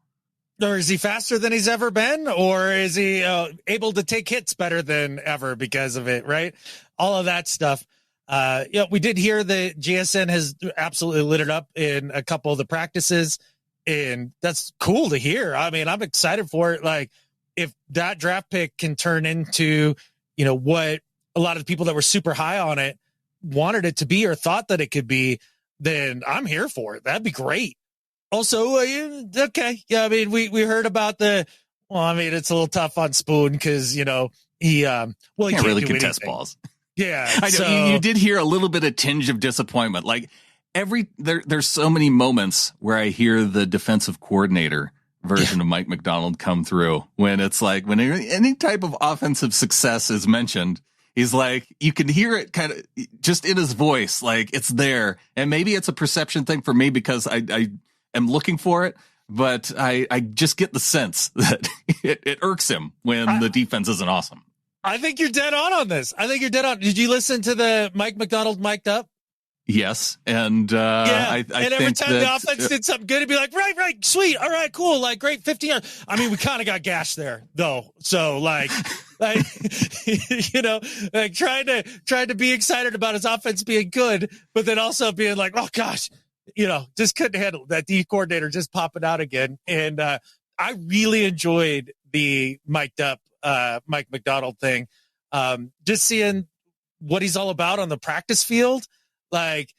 Or is he faster than he's ever been? Or is he able to take hits better than ever because of it, right? All of that stuff. We did hear that GSN has absolutely lit it up in a couple of the practices, and that's cool to hear. I mean, I'm excited for it. Like, if that draft pick can turn into, what a lot of people that were super high on it wanted it to be or thought that it could be, then I'm here for it. That'd be great. Also, okay. Yeah, I mean, we heard about it's a little tough on Spoon because, he can't really contest balls. Yeah. I know you did hear a little bit of tinge of disappointment. Like there's so many moments where I hear the defensive coordinator version of Mike Macdonald come through when it's like, when any type of offensive success is mentioned, he's like, you can hear it kind of just in his voice. Like it's there. And maybe it's a perception thing for me because I am looking for it, but I just get the sense that it irks him when the defense isn't awesome. I think you're dead on this. I think you're dead on. Did you listen to the Mike Macdonald mic'd up? Yes. And I and every think time the offense did something good, it'd be like, right, sweet. All right, cool. Like, great, 15 yards. I mean, we kind of got gashed there, though. So, like you know, like trying to be excited about his offense being good, but then also being like, oh, gosh, you know, just couldn't handle that D coordinator just popping out again. And I really enjoyed the mic'd up Mike Macdonald thing. Just seeing what he's all about on the practice field. Like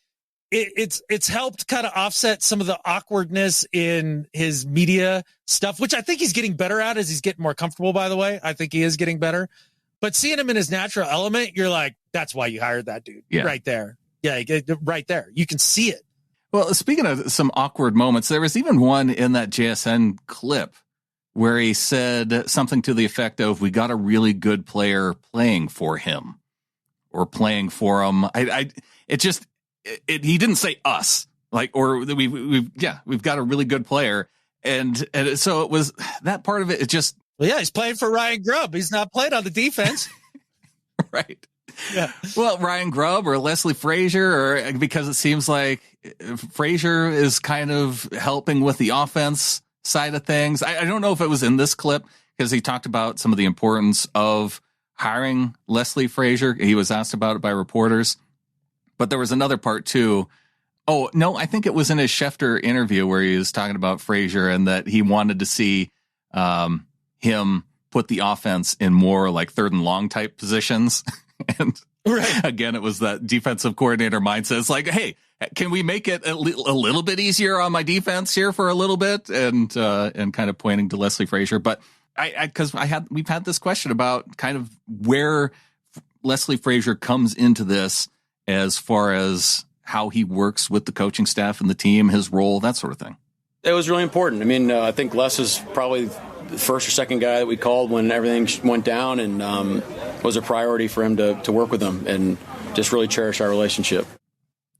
it's helped kind of offset some of the awkwardness in his media stuff, which I think he's getting better at as he's getting more comfortable, by the way. I think he is getting better, but seeing him in his natural element, you're like, that's why you hired that dude right there. Yeah. Right there. You can see it. Well, speaking of some awkward moments, there was even one in that JSN clip where he said something to the effect of, we got a really good player playing for him or playing for him. He didn't say us, like, or we've got a really good player. And so it was that part of it. It just, well, yeah, he's playing for Ryan Grubb. He's not playing on the defense. Right. Yeah. Well, Ryan Grubb or Leslie Frazier, or because it seems like Frazier is kind of helping with the offense side of things. I don't know if it was in this clip because he talked about some of the importance of hiring Leslie Frazier. He was asked about it by reporters. But there was another part too. Oh, no, I think it was in his Schefter interview where he was talking about Frazier and that he wanted to see him put the offense in more like third and long type positions. And again, it was that defensive coordinator mindset. It's like, hey, can we make it a little bit easier on my defense here for a little bit? And kind of pointing to Leslie Frazier. But we've had this question about kind of where Leslie Frazier comes into this as far as how he works with the coaching staff and the team, his role, that sort of thing. It was really important. I mean, I think Les is probably the first or second guy that we called when everything went down, and was a priority for him to work with him and just really cherish our relationship.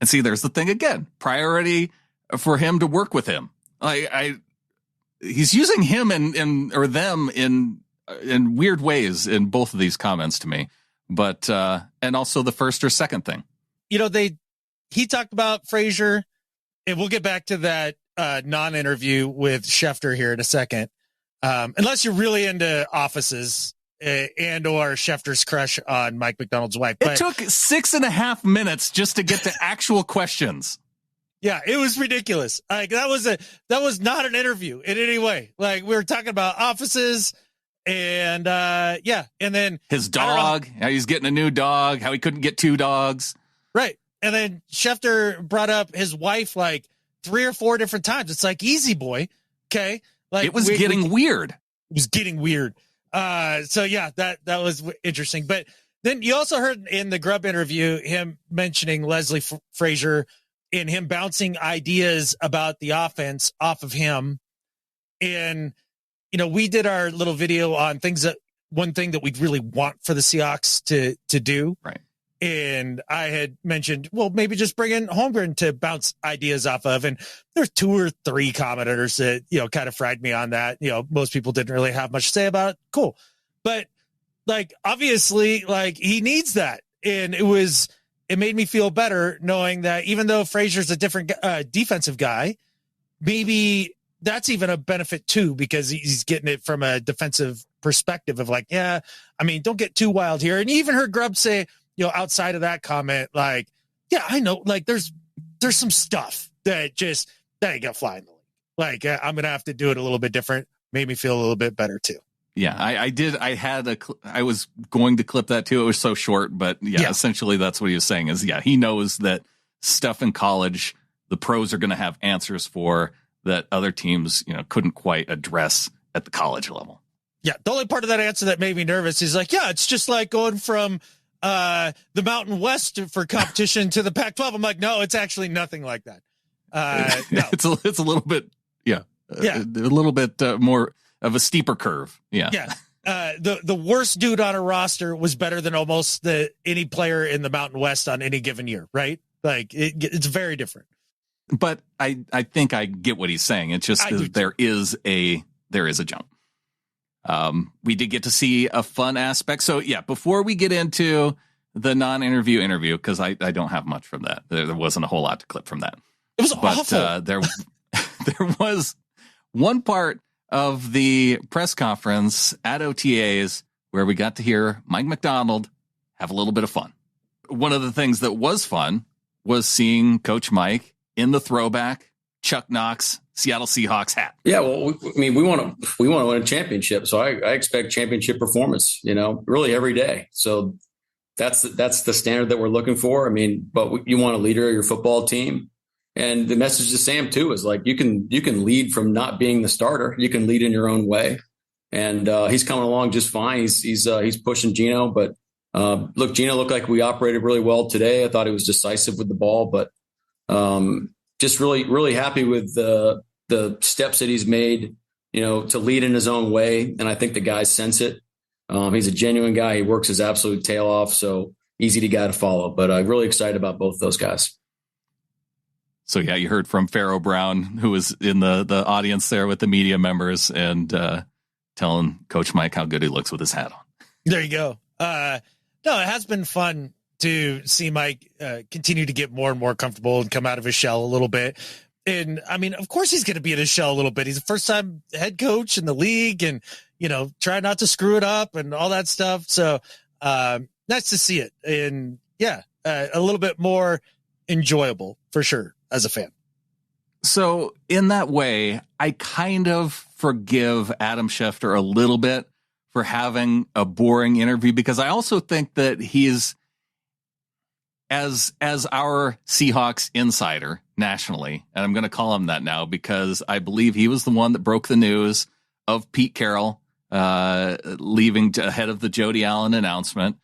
And see, there's the thing again, priority for him to work with him. He's using him or them in weird ways in both of these comments to me, but and also the first or second thing. You know, he talked about Frazier, and we'll get back to that non-interview with Schefter here in a second. Unless you're really into offices and or Schefter's crush on Mike Macdonald's wife. It took 6.5 minutes just to get to actual questions. Yeah, it was ridiculous. Like that was not an interview in any way. Like we were talking about offices and and then his dog, how he's getting a new dog, how he couldn't get 2 dogs. Right. And then Schefter brought up his wife like 3 or 4 different times. It's like, easy boy. Okay. Like it was getting weird. It was getting weird. So yeah, that was interesting. But then you also heard in the Grubb interview, him mentioning Leslie Frazier and him bouncing ideas about the offense off of him. And, you know, we did our little video on one thing that we'd really want for the Seahawks to do. Right. And I had mentioned, well, maybe just bring in Holmgren to bounce ideas off of. And there's 2 or 3 commenters that, you know, kind of fried me on that. You know, most people didn't really have much to say about it. Cool. But like, obviously, like he needs that. And it made me feel better knowing that even though Frazier's a different defensive guy, maybe that's even a benefit too, because he's getting it from a defensive perspective of like, yeah, I mean, don't get too wild here. And you even heard Grubb say, you know, outside of that comment, like, yeah, I know, like there's some stuff that ain't gonna fly in the league. Like I'm going to have to do it a little bit different. Made me feel a little bit better too. Yeah, I did. I was going to clip that too. It was so short, but yeah, essentially that's what he was saying is, yeah, he knows that stuff in college, the pros are going to have answers for that other teams, you know, couldn't quite address at the college level. Yeah. The only part of that answer that made me nervous is like, yeah, it's just like going from the Mountain West for competition to the Pac-12. I'm like, no, it's actually nothing like that. No. It's a little bit, a little bit more of a steeper curve. Yeah. The worst dude on a roster was better than almost any player in the Mountain West on any given year, right? Like it's very different. But I think I get what he's saying. It's just there is a jump. We did get to see a fun aspect. So yeah, before we get into the non-interview interview, because I don't have much from that. There wasn't a whole lot to clip from that. It was awful. There was one part of the press conference at OTAs where we got to hear Mike Macdonald have a little bit of fun. One of the things that was fun was seeing Coach Mike in the throwback Chuck Knox Seattle Seahawks hat. Yeah, well, we want to win a championship, so I expect championship performance. Really every day. So that's the standard that we're looking for. I mean, but you want a leader of your football team, and the message to Sam too is like you can lead from not being the starter. You can lead in your own way, and he's coming along just fine. He's pushing Geno, but look, Geno looked like we operated really well today. I thought he was decisive with the ball, but just really happy with the steps that he's made, to lead in his own way. And I think the guys sense it. He's a genuine guy. He works his absolute tail off. So easy to guy to follow, but I'm really excited about both those guys. So yeah, you heard from Pharoah Brown, who was in the audience there with the media members, and telling Coach Mike how good he looks with his hat on. There you go. No, it has been fun to see Mike continue to get more and more comfortable and come out of his shell a little bit. And I mean, of course he's going to be in his shell a little bit. He's a first-time head coach in the league, and try not to screw it up and all that stuff. So nice to see it, and yeah, a little bit more enjoyable for sure as a fan. So in that way, I kind of forgive Adam Schefter a little bit for having a boring interview, because I also think that he's, as our Seahawks insider nationally, and I'm going to call him that now because I believe he was the one that broke the news of Pete Carroll leaving ahead of the Jody Allen announcement.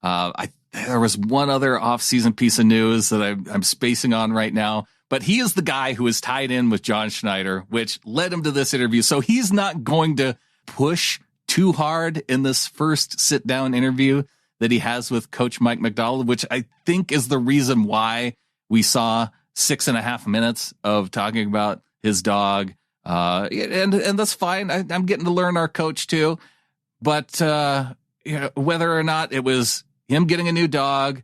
There was one other offseason piece of news that I'm spacing on right now, but he is the guy who is tied in with John Schneider, which led him to this interview. So he's not going to push too hard in this first sit-down interview that he has with Coach Mike Macdonald, which I think is the reason why we saw 6.5 minutes of talking about his dog. And that's fine. I'm getting to learn our coach too. But whether or not it was him getting a new dog,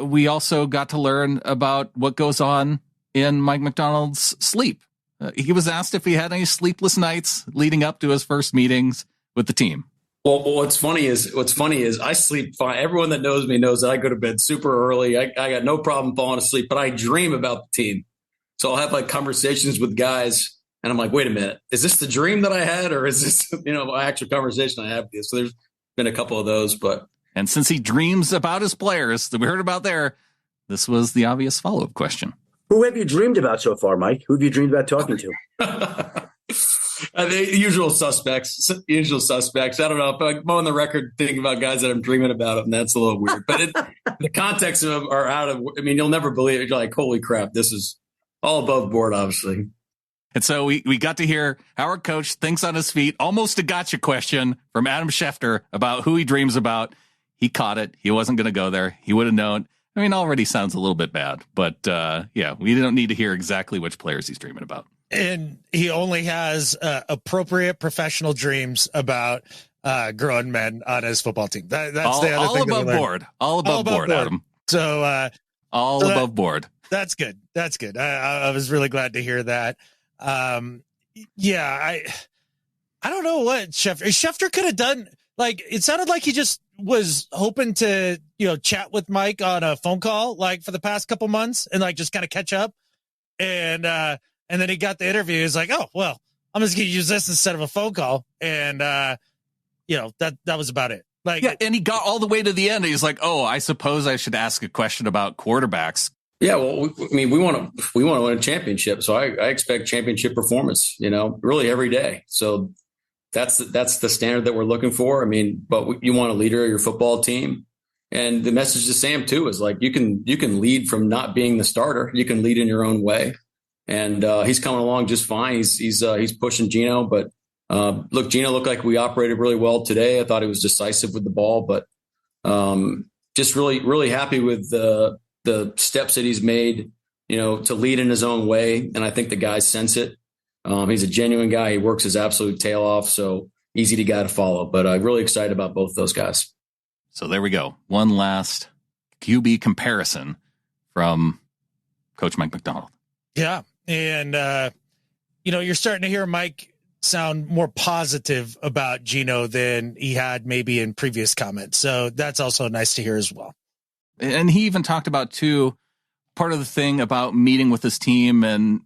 we also got to learn about what goes on in Mike Macdonald's sleep. He was asked if he had any sleepless nights leading up to his first meetings with the team. Well, what's funny is I sleep fine. Everyone that knows me knows that I go to bed super early. I got no problem falling asleep, but I dream about the team. So I'll have like conversations with guys, and I'm like, wait a minute, is this the dream that I had, or is this, an actual conversation I have with you? So there's been a couple of those, and since he dreams about his players that we heard about there, this was the obvious follow-up question. Who have you dreamed about so far, Mike? Who have you dreamed about talking to? The usual suspects. I don't know if I'm on the record thinking about guys that I'm dreaming about, and that's a little weird. But the context of them are out of. I mean, you'll never believe it. You're like, holy crap, this is all above board, obviously. And so we got to hear how our coach thinks on his feet. Almost a gotcha question from Adam Schefter about who he dreams about. He caught it. He wasn't going to go there. He would have known. I mean, already sounds a little bit bad, but yeah, we don't need to hear exactly which players he's dreaming about. And he only has appropriate professional dreams about grown men on his football team. That's the other thing. All above board. All above board, Adam. So all above board. That's good. That's good. I was really glad to hear that. Yeah, I don't know what Schefter could have done. Like, it sounded like he just was hoping to, chat with Mike on a phone call, like for the past couple months, and like just kind of catch up. And then he got the interview. He's like, oh, well, I'm just going to use this instead of a phone call. And, that was about it. Like, yeah. And he got all the way to the end. He's like, oh, I suppose I should ask a question about quarterbacks. Yeah. Well, we want to win a championship. So I expect championship performance, really every day. So that's the standard that we're looking for. I mean, but you want a leader of your football team. And the message to Sam too is like, you can lead from not being the starter. You can lead in your own way. And he's coming along just fine. He's pushing Geno, but look, Geno looked like we operated really well today. I thought he was decisive with the ball, but just really happy with the steps that he's made, to lead in his own way. And I think the guys sense it. He's a genuine guy. He works his absolute tail off. So easy to guy to follow, but I'm really excited about both those guys. So there we go. One last QB comparison from Coach Mike Macdonald. Yeah. And, you're starting to hear Mike sound more positive about Geno than he had maybe in previous comments. So that's also nice to hear as well. And he even talked about, too, part of the thing about meeting with his team and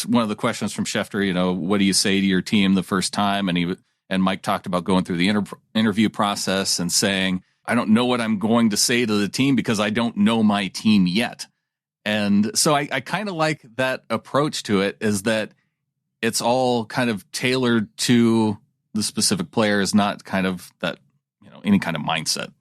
one of the questions from Schefter, what do you say to your team the first time? And Mike talked about going through the interview process and saying, I don't know what I'm going to say to the team because I don't know my team yet. And so I kind of like that approach to it, is that it's all kind of tailored to the specific players, not kind of that, any kind of mindset.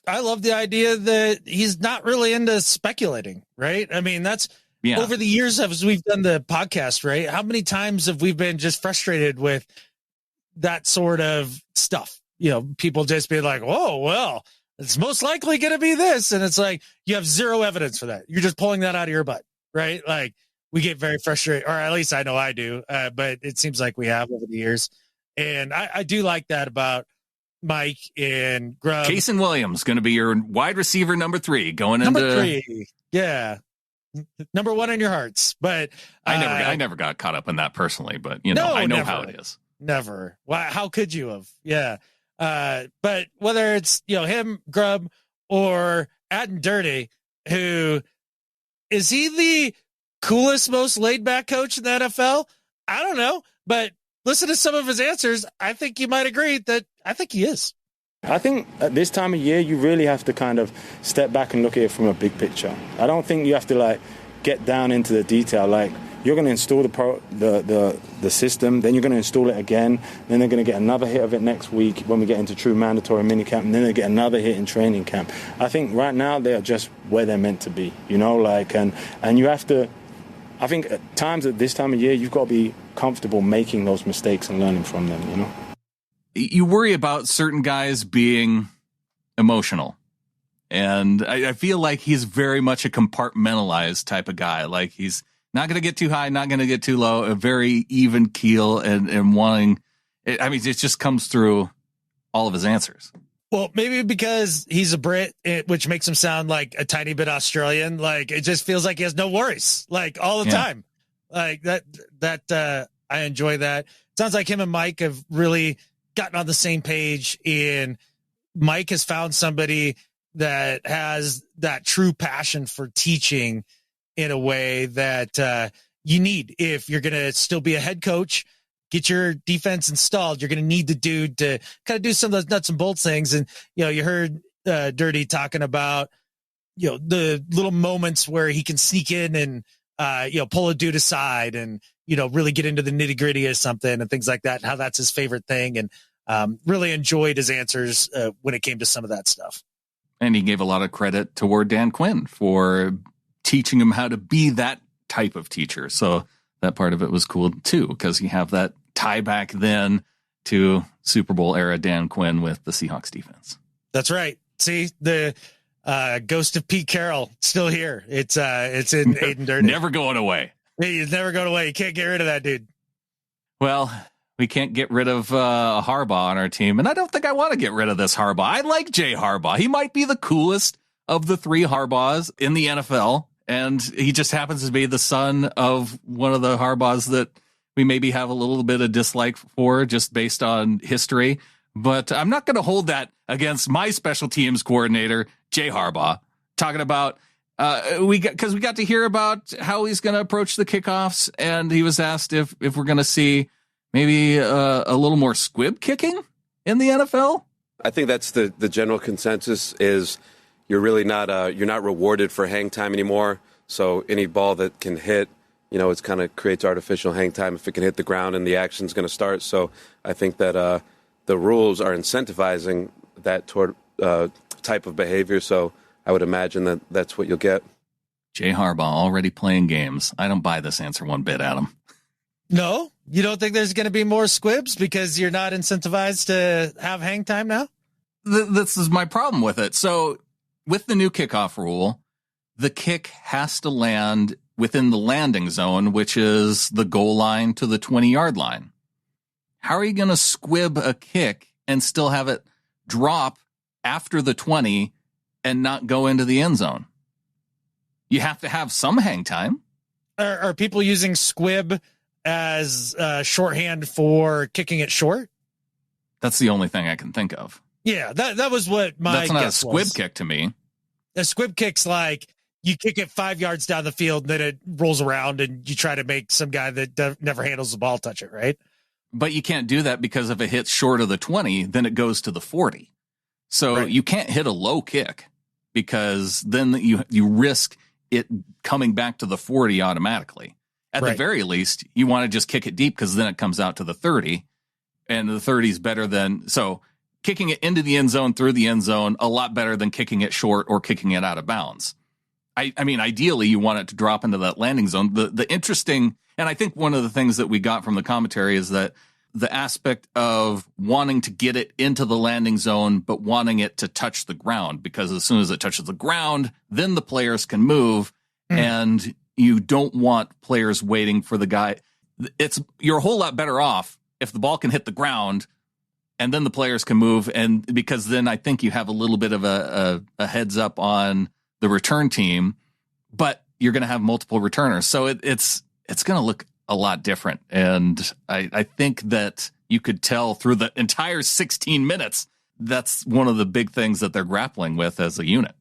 I love the idea that he's not really into speculating, right? I mean, that's over the years as we've done the podcast, right? How many times have we been just frustrated with that sort of stuff? People just be like, "Whoa, well, it's most likely going to be this." And it's like, you have zero evidence for that. You're just pulling that out of your butt, right? Like, we get very frustrated, or at least I know I do, but it seems like we have over the years. And I do like that about Mike and Grubb. Kason Williams going to be your wide receiver number 3 going number into 3. Yeah. Number 1 in your hearts. But I never got caught up in that personally, but I know never. how it is. Never. Why? How could you have? Yeah. But whether it's, him, Grubb, or Aden Durde, who is he the coolest, most laid back coach in the NFL? I don't know, but listen to some of his answers. I think you might agree that I think he is. I think at this time of year, you really have to kind of step back and look at it from a big picture. I don't think you have to get down into the detail. You're going to install the system, then you're going to install it again, then they're going to get another hit of it next week when we get into true mandatory minicamp, and then they get another hit in training camp. I think right now they're just where they're meant to be, and you have to. I think at times at this time of year, you've got to be comfortable making those mistakes and learning from them, You worry about certain guys being emotional. And I feel like he's very much a compartmentalized type of guy. Like, he's not going to get too high, not going to get too low, a very even keel and wanting. It just comes through all of his answers. Well, maybe because he's a Brit, which makes him sound like a tiny bit Australian. Like, it just feels like he has no worries, all the time. Like that, I enjoy that. Sounds like him and Mike have really gotten on the same page, and Mike has found somebody that has that true passion for teaching in a way that you need. If you're going to still be a head coach, get your defense installed, you're going to need the dude to kind of do some of those nuts and bolts things. And, you heard Durde talking about, the little moments where he can sneak in and, pull a dude aside and, really get into the nitty gritty of something and things like that, and how that's his favorite thing. And really enjoyed his answers when it came to some of that stuff. And he gave a lot of credit toward Dan Quinn for teaching him how to be that type of teacher. So that part of it was cool too, because you have that tie back then to Super Bowl era Dan Quinn with the Seahawks defense. That's right. See, the ghost of Pete Carroll still here. It's in Aden Durde. Never going away. He's never going away. You can't get rid of that dude. Well, we can't get rid of Harbaugh on our team, and I don't think I want to get rid of this Harbaugh. I like Jay Harbaugh. He might be the coolest of the 3 Harbaughs in the NFL, and he just happens to be the son of one of the Harbaughs that we maybe have a little bit of dislike for just based on history. But I'm not going to hold that against my special teams coordinator, Jay Harbaugh, talking about because we got to hear about how he's going to approach the kickoffs, and he was asked if we're going to see maybe a little more squib kicking in the NFL. I think that's the general consensus is you're really not you're not rewarded for hang time anymore. So any ball that can hit, it's kind of creates artificial hang time if it can hit the ground and the action's going to start. So I think that the rules are incentivizing that toward type of behavior. So I would imagine that that's what you'll get. Jay Harbaugh already playing games. I don't buy this answer one bit, Adam. No, you don't think there's going to be more squibs because you're not incentivized to have hang time now? This is my problem with it. So with the new kickoff rule, the kick has to land within the landing zone, which is the goal line to the 20-yard line. How are you going to squib a kick and still have it drop after the 20 and not go into the end zone. You have to have some hang time. Are people using squib as shorthand for kicking it short? That's the only thing I can think of. Yeah, that was what my That's not guess a squib was. kick to me. A squib kick's like you kick it 5 yards down the field, and then it rolls around, and you try to make some guy that never handles the ball touch it, right? But you can't do that because if it hits short of the 20, then it goes to the 40. So Right. you can't hit a low kick because then you risk it coming back to the 40 automatically. At the very least, you want to just kick it deep because then it comes out to the 30, and the 30 is better than so kicking it into the end zone through the end zone, a lot better than kicking it short or kicking it out of bounds. I mean, ideally, you want it to drop into that landing zone. The interesting, and I think one of the things that we got from the commentary is that the aspect of wanting to get it into the landing zone, but wanting it to touch the ground, because as soon as it touches the ground, then the players can move, and you don't want players waiting for the guy. You're a whole lot better off if the ball can hit the ground and then the players can move. And because then I think you have a little bit of a heads up on the return team, but you're going to have multiple returners. So it's going to look a lot different. And I think that you could tell through the entire 16 minutes, that's one of the big things that they're grappling with as a unit.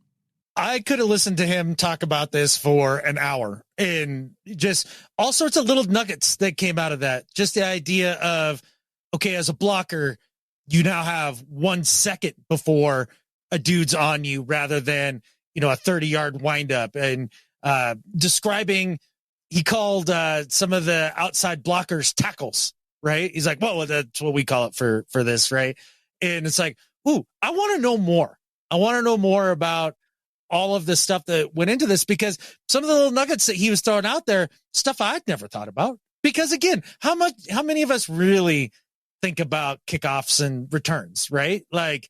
I could have listened to him talk about this for an hour and just all sorts of little nuggets that came out of that. Just the idea of, okay, as a blocker, you now have 1 second before a dude's on you rather than, a 30-yard windup, and describing, he called some of the outside blockers tackles, right? He's like, well, that's what we call it for this, right? And it's like, ooh, I want to know more. I want to know more about all of the stuff that went into this, because some of the little nuggets that he was throwing out there, stuff I'd never thought about. Because again, how many of us really think about kickoffs and returns, right? Like,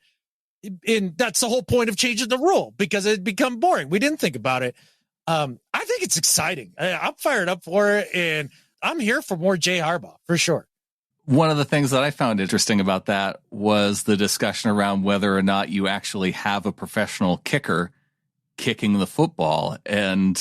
and that's the whole point of changing the rule, because it'd become boring. We didn't think about it. I think it's exciting. I'm fired up for it, and I'm here for more Jay Harbaugh for sure. One of the things that I found interesting about that was the discussion around whether or not you actually have a professional kicker kicking the football. And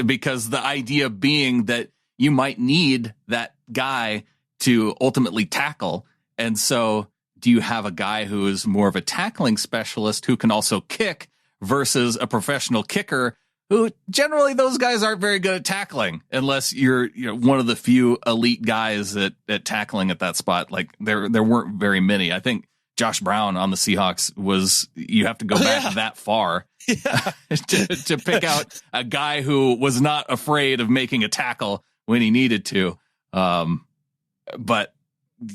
because the idea being that you might need that guy to ultimately tackle. And so do you have a guy who is more of a tackling specialist who can also kick versus a professional kicker who generally those guys aren't very good at tackling unless you're one of the few elite guys at tackling at that spot. Like there weren't very many. I think Josh Brown on the Seahawks you have to go back that far to pick out a guy who was not afraid of making a tackle when he needed to. But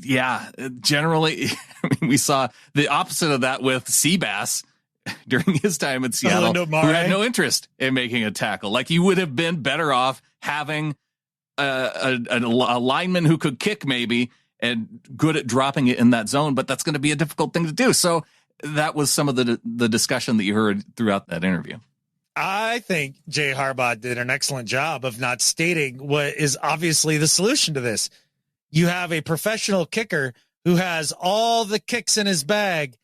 yeah, generally, I mean, we saw the opposite of that with Seabass during his time in Seattle, who had no interest in making a tackle. Like, you would have been better off having a lineman who could kick maybe and good at dropping it in that zone, but that's going to be a difficult thing to do. So that was some of the discussion that you heard throughout that interview. I think Jay Harbaugh did an excellent job of not stating what is obviously the solution to this. You have a professional kicker who has all the kicks in his bag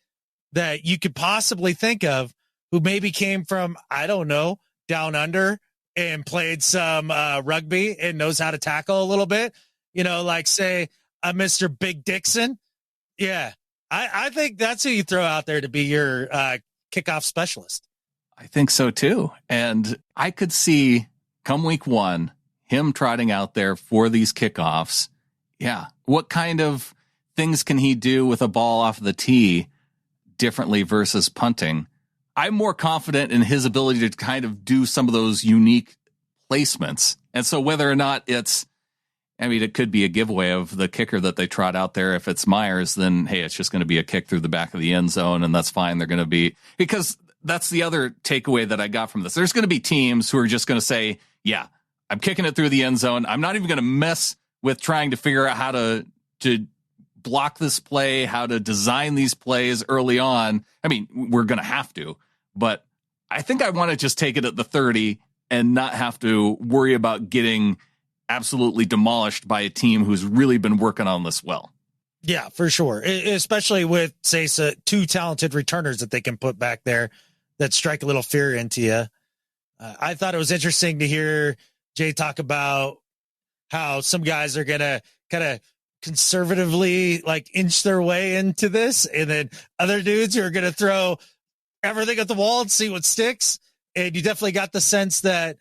that you could possibly think of, who maybe came from, I don't know, down under and played some rugby and knows how to tackle a little bit, like say a Mr. Big Dixon. Yeah. I think that's who you throw out there to be your kickoff specialist. I think so too. And I could see come week one, him trotting out there for these kickoffs. Yeah. What kind of things can he do with a ball off the tee differently versus punting? I'm more confident in his ability to kind of do some of those unique placements. And so whether or not it could be a giveaway of the kicker that they trot out there. If it's Myers, then, hey, it's just going to be a kick through the back of the end zone, and that's fine. They're going to be, because that's the other takeaway that I got from this. There's going to be teams who are just going to say, yeah, I'm kicking it through the end zone. I'm not even going to mess with trying to figure out how to block this play, how to design these plays early on. I mean, we're going to have to, but I think I want to just take it at the 30 and not have to worry about getting absolutely demolished by a team who's really been working on this well. Yeah, for sure. Especially with, say, two talented returners that they can put back there that strike a little fear into you. I thought it was interesting to hear Jay talk about how some guys are going to kind of conservatively like inch their way into this. And then other dudes who are going to throw everything at the wall and see what sticks. And you definitely got the sense that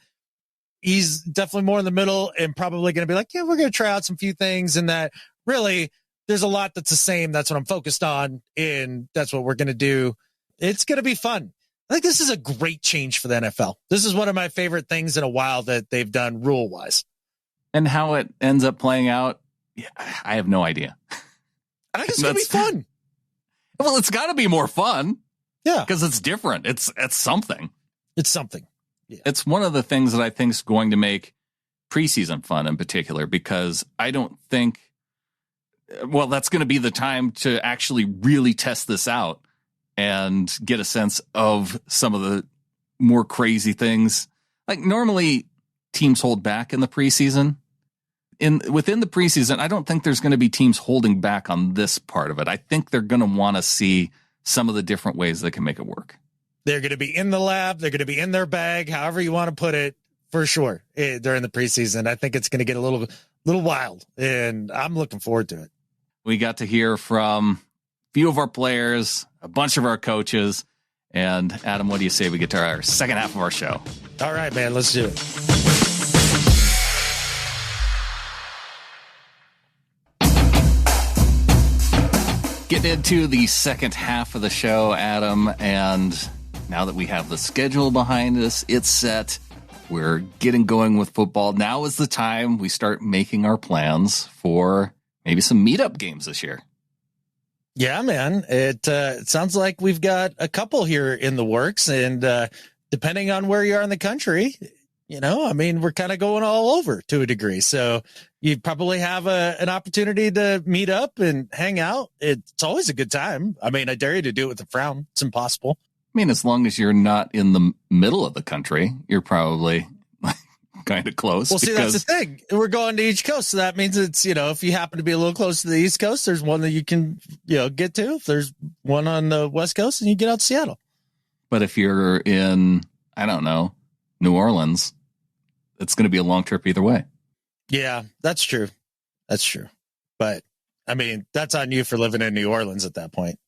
he's definitely more in the middle and probably going to be like, yeah, we're going to try out some few things. And that really there's a lot that's the same. That's what I'm focused on. And that's what we're going to do. It's going to be fun. I think this is a great change for the NFL. This is one of my favorite things in a while that they've done rule wise. And how it ends up playing out, I have no idea. I think it's going to be fun. Well, it's got to be more fun. Yeah. Because it's different. It's something. It's something. Yeah. It's one of the things that I think is going to make preseason fun in particular, because I don't think, well, that's going to be the time to actually really test this out and get a sense of some of the more crazy things. Like normally teams hold back in the preseason. Within the preseason, I don't think there's going to be teams holding back on this part of it. I think they're going to want to see some of the different ways they can make it work. They're going to be in the lab. They're going to be in their bag, however you want to put it, for sure, during the preseason. I think it's going to get a little wild, and I'm looking forward to it. We got to hear from a few of our players, a bunch of our coaches, and Adam, what do you say we get to our second half of our show? All right, man, let's do it. Getting into the second half of the show, Adam, and now that we have the schedule behind us, it's set. We're getting going with football. Now is the time we start making our plans for maybe some meetup games this year. Yeah, man. It sounds like we've got a couple here in the works, and depending on where you are in the country, we're kind of going all over to a degree. So you probably have an opportunity to meet up and hang out. It's always a good time. I mean, I dare you to do it with a frown. It's impossible. I mean, as long as you're not in the middle of the country, you're probably kind of close. Well, see, that's the thing. We're going to each coast. So that means it's, if you happen to be a little close to the East Coast, there's one that you can, get to. If there's one on the West Coast, and you get out to Seattle. But if you're in, I don't know, New Orleans, it's going to be a long trip either way. Yeah, that's true. That's true. But I mean, that's on you for living in New Orleans at that point,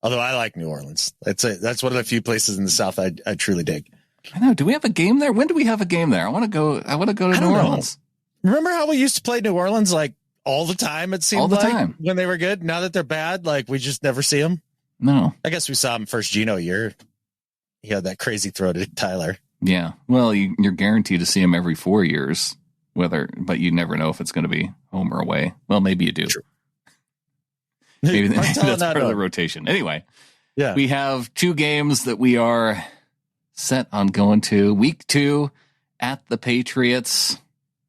Although I like New Orleans. That's one of the few places in the South I truly dig. I know. Do we have a game there? When do we have a game there? I want to go to New Orleans. Remember how we used to play New Orleans like all the time? It seemed all the like time when they were good. Now that they're bad, like we just never see them. No. I guess we saw him first Geno year. He had that crazy throw to Tyler. Yeah. Well, you're guaranteed to see him every 4 years, but you never know if it's going to be home or away. Well, maybe you do. True. Maybe that's part of the rotation. Anyway, yeah, we have two games that we are set on going to. Week 2 at the Patriots.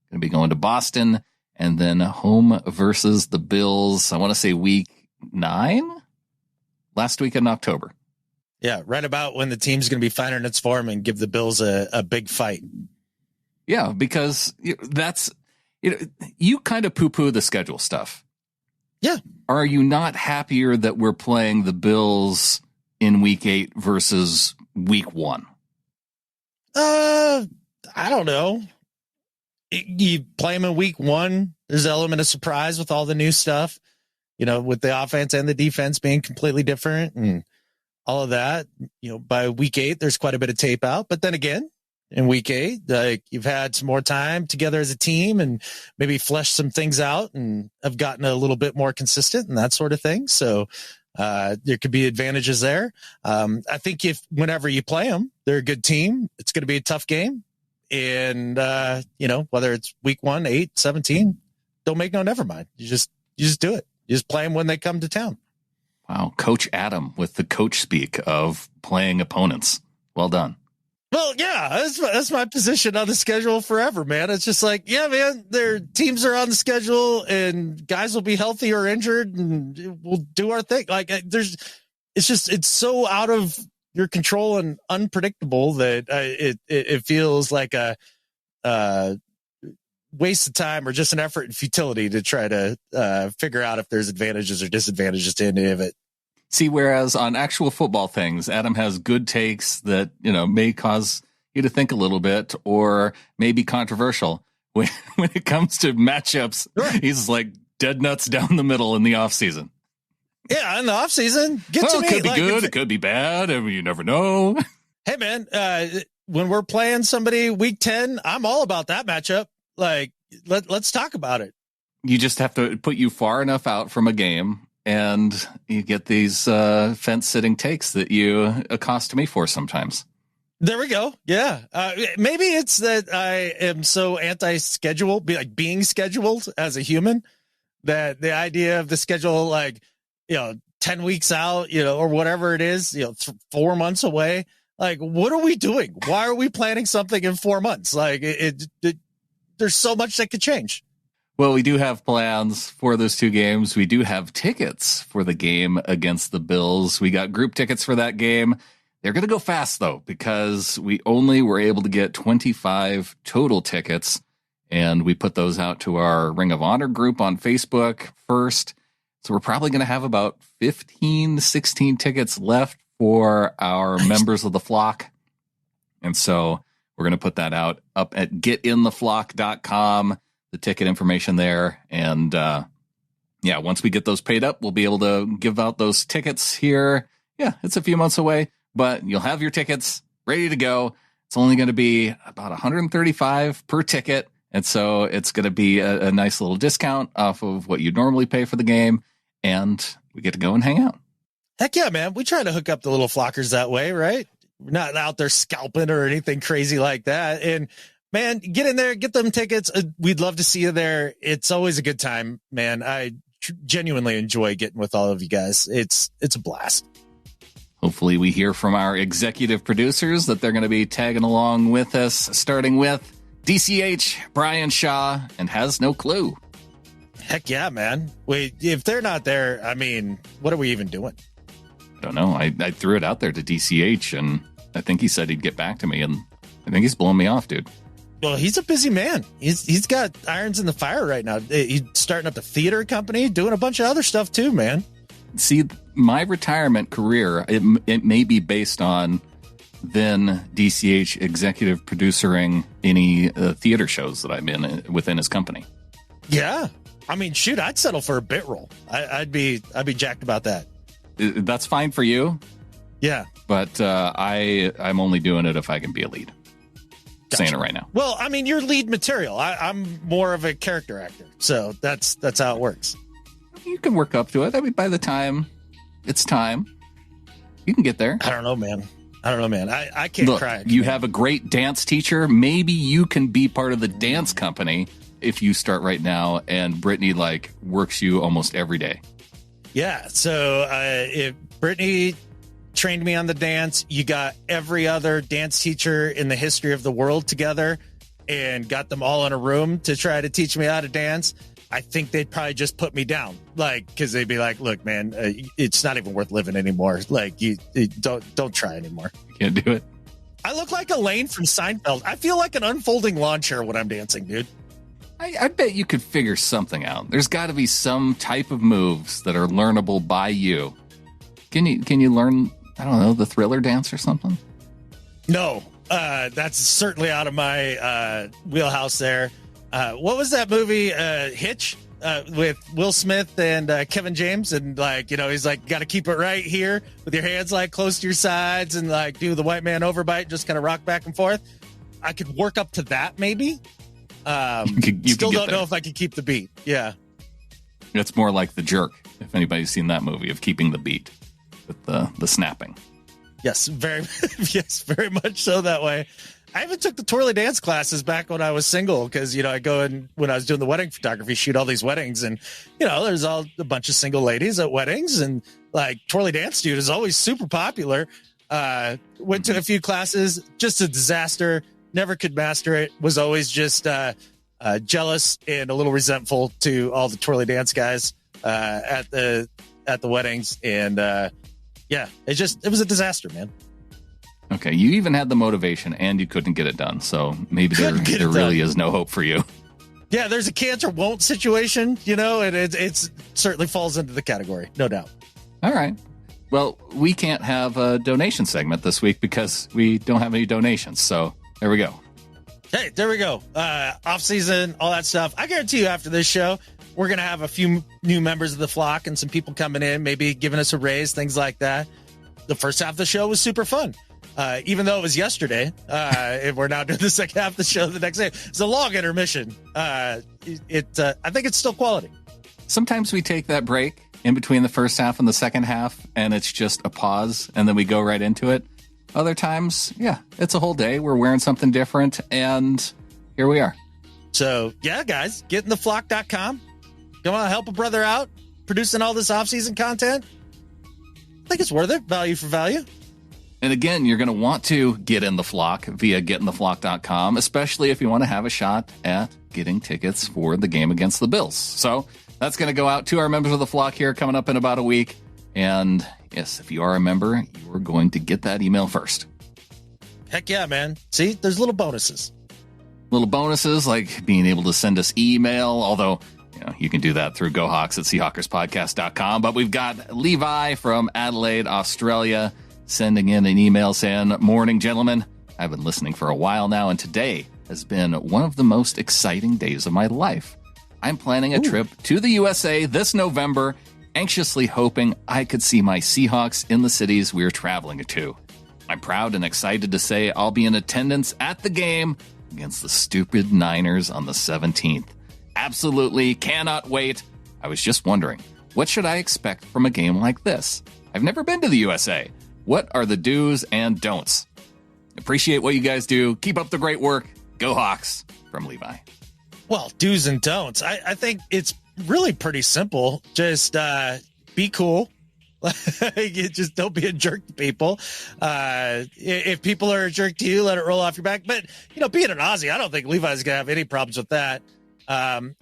Going to be going to Boston, and then home versus the Bills. I want to say week 9, last week in October. Yeah, right about when the team's going to be finding its form and give the Bills a big fight. Yeah, because that's you kind of poo-poo the schedule stuff. Yeah. Are you not happier that we're playing the Bills in week 8 versus week 1? I don't know. You play them in week 1. There's an element of surprise with all the new stuff, with the offense and the defense being completely different and all of that. By week 8, there's quite a bit of tape out. But then again, in week 8, you've had some more time together as a team and maybe fleshed some things out and have gotten a little bit more consistent and that sort of thing. So there could be advantages there. I think whenever you play them, they're a good team. It's going to be a tough game. And, whether it's week 1, 8, 17, don't make no never mind. You just do it. You just play them when they come to town. Wow. Coach Adam with the coach speak of playing opponents. Well done. Well, yeah, that's my position on the schedule forever, man. It's just like, yeah, man, their teams are on the schedule and guys will be healthy or injured and we'll do our thing. Like it's so out of your control and unpredictable that it feels like a waste of time or just an effort and futility to try to figure out if there's advantages or disadvantages to any of it. See, whereas on actual football things, Adam has good takes that, may cause you to think a little bit or may be controversial. When it comes to matchups, he's like dead nuts down the middle in the offseason. Yeah, in the offseason, to me. It could be good. It could be bad. I mean, you never know. Hey, man, when we're playing somebody week 10, I'm all about that matchup. Like, let's talk about it. You just have to put you far enough out from a game, and you get these fence-sitting takes that you accost me for sometimes. There we go. Yeah. Maybe it's that I am so anti-schedule, being scheduled as a human, that the idea of the schedule, 10 weeks out, or whatever it is, 4 months away. Like, what are we doing? Why are we planning something in 4 months? Like, there's so much that could change. Well, we do have plans for those two games. We do have tickets for the game against the Bills. We got group tickets for that game. They're going to go fast, though, because we only were able to get 25 total tickets, and we put those out to our Ring of Honor group on Facebook first. So we're probably going to have about 15, 16 tickets left for our members of the flock. And so we're going to put that out up at getintheflock.com. The ticket information there. And once we get those paid up, we'll be able to give out those tickets here. Yeah, it's a few months away, but you'll have your tickets ready to go. It's only going to be about $135 per ticket. And so it's going to be a nice little discount off of what you normally pay for the game. And we get to go and hang out. Heck yeah, man. We try to hook up the little flockers that way, right? We're not out there scalping or anything crazy like that. And man, get in there, get them tickets. We'd love to see you there. It's always a good time, man. I genuinely enjoy getting with all of you guys. It's a blast. Hopefully we hear from our executive producers that they're going to be tagging along with us, starting with DCH, Brian Shaw, and Has No Clue. Heck yeah, man. Wait, if they're not there, I mean, what are we even doing? I don't know. I threw it out there to DCH, and I think he said he'd get back to me, and I think he's blowing me off, dude. Well, he's a busy man. He's got irons in the fire right now. He's starting up the theater company, doing a bunch of other stuff too, man. See, my retirement career, it may be based on then DCH executive producing any theater shows that I'm in within his company. Yeah. I mean, shoot, I'd settle for a bit role. I'd be jacked about that. That's fine for you. Yeah. But I'm only doing it if I can be a lead. Gotcha. Saying it right now. Well, I mean, you're lead material. I'm more of a character actor. So that's how it works. You can work up to it. I mean, by the time it's time, you can get there. I don't know, man. I can't cry. You have a great dance teacher. Maybe you can be part of the dance company if you start right now, and Brittany works you almost every day. Yeah. So if Brittany trained me on the dance, you got every other dance teacher in the history of the world together and got them all in a room to try to teach me how to dance, I think they'd probably just put me down, because they'd be like, look, man, it's not even worth living anymore. You don't try anymore. You can't do it. I look like Elaine from Seinfeld. I feel like an unfolding lawn chair when I'm dancing, dude. I bet you could figure something out. There's got to be some type of moves that are learnable by you. Can you learn, I don't know, the Thriller dance or something? No, that's certainly out of my wheelhouse there. What was that movie, Hitch, with Will Smith and Kevin James? And he's got to keep it right here with your hands close to your sides and do the white man overbite, just kind of rock back and forth. I could work up to that maybe. You still don't know if I can keep the beat. Yeah. It's more like The Jerk, if anybody's seen that movie, of keeping the beat with the snapping. Yes, very much so that way. I even took the twirly dance classes back when I was single because, I go in when I was doing the wedding photography, shoot all these weddings. And, there's a bunch of single ladies at weddings and twirly dance, dude, is always super popular. Went to a few classes, just a disaster. Never could master it. Was always just jealous and a little resentful to all the twirly dance guys at the weddings. And it was a disaster, man. Okay, you even had the motivation and you couldn't get it done. So maybe there really is no hope for you. Yeah, there's a can't or won't situation, and it certainly falls into the category, no doubt. All right. Well, we can't have a donation segment this week because we don't have any donations. So there we go. Hey, there we go. Off season, all that stuff. I guarantee you after this show, we're going to have a few new members of the flock and some people coming in, maybe giving us a raise, things like that. The first half of the show was super fun. Even though it was yesterday, and we're now doing the second half of the show the next day. It's a long intermission. I think it's still quality. Sometimes we take that break in between the first half and the second half, and it's just a pause, and then we go right into it. Other times, yeah, it's a whole day. We're wearing something different, and here we are. So, yeah, guys, getintheflock.com. Come on, help a brother out, producing all this off-season content. I think it's worth it, value for value. And again, you're going to want to get in the flock via getintheflock.com, especially if you want to have a shot at getting tickets for the game against the Bills. So that's going to go out to our members of the flock here coming up in about a week. And yes, if you are a member, you're going to get that email first. Heck yeah, man. See, there's little bonuses. Little bonuses like being able to send us email, although you can do that through GoHawks at SeahawkersPodcast.com. But we've got Levi from Adelaide, Australia, sending in an email saying, "Morning, gentlemen. I've been listening for a while now, and today has been one of the most exciting days of my life. I'm planning a trip to the USA this November, anxiously hoping I could see my Seahawks in the cities we're traveling to. I'm proud and excited to say I'll be in attendance at the game against the stupid Niners on the 17th. Absolutely cannot wait. I was just wondering, what should I expect from a game like this? I've never been to the USA. What are the do's and don'ts? Appreciate what you guys do. Keep up the great work. Go Hawks." From Levi. Well, do's and don'ts. I think it's really pretty simple. Just be cool. You just don't be a jerk to people. If people are a jerk to you, let it roll off your back. But, being an Aussie, I don't think Levi's going to have any problems with that.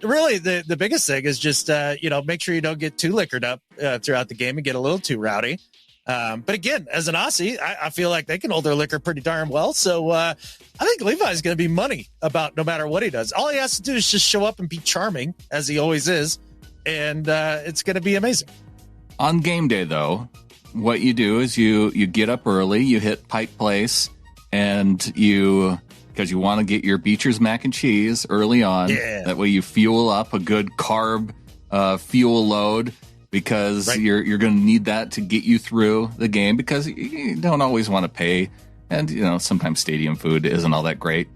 Really, the biggest thing is just, make sure you don't get too liquored up throughout the game and get a little too rowdy. But again, as an Aussie, I feel like they can hold their liquor pretty darn well. So I think Levi's going to be money about no matter what he does. All he has to do is just show up and be charming, as he always is. And it's going to be amazing. On game day, though, what you do is you get up early, you hit Pike Place, and because you want to get your Beecher's mac and cheese early on. Yeah. That way you fuel up a good carb fuel load, because you're going to need that to get you through the game, because you don't always want to pay. And, sometimes stadium food isn't all that great.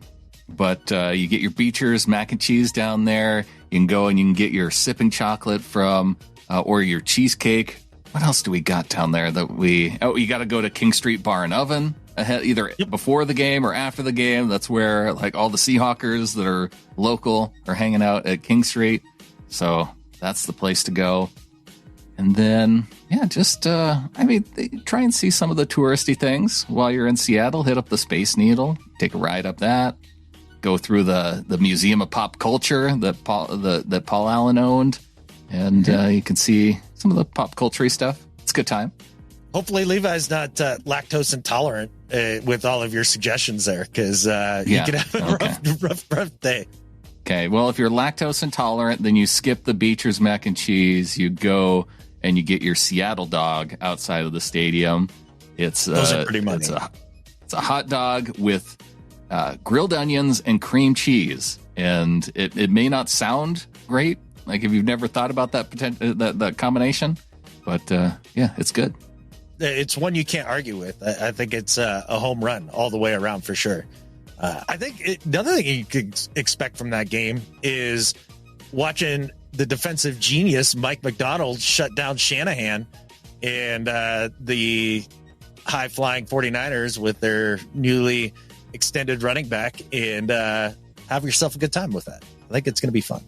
But you get your Beecher's mac and cheese down there. You can go and you can get your sipping chocolate from, or your cheesecake. What else do we got down there you got to go to King Street Bar and Oven either before the game or after the game. That's where all the Seahawkers that are local are hanging out at King Street. So that's the place to go. And then, just, try and see some of the touristy things while you're in Seattle. Hit up the Space Needle, take a ride up that, go through the Museum of Pop Culture that Paul Allen owned, and you can see some of the pop culture stuff. It's a good time. Hopefully Levi's not lactose intolerant with all of your suggestions there, because you could have a rough day. Okay, well, if you're lactose intolerant, then you skip the Beecher's mac and cheese. You go and you get your Seattle dog outside of the stadium. Those are pretty money. It's a hot dog with grilled onions and cream cheese, and it may not sound great, like if you've never thought about that combination, but it's good. It's one you can't argue with. I think it's a home run all the way around for sure. I think the other thing you could expect from that game is watching the defensive genius Mike Macdonald shut down Shanahan and the high-flying 49ers with their newly extended running back, and have yourself a good time with that. I think it's going to be fun.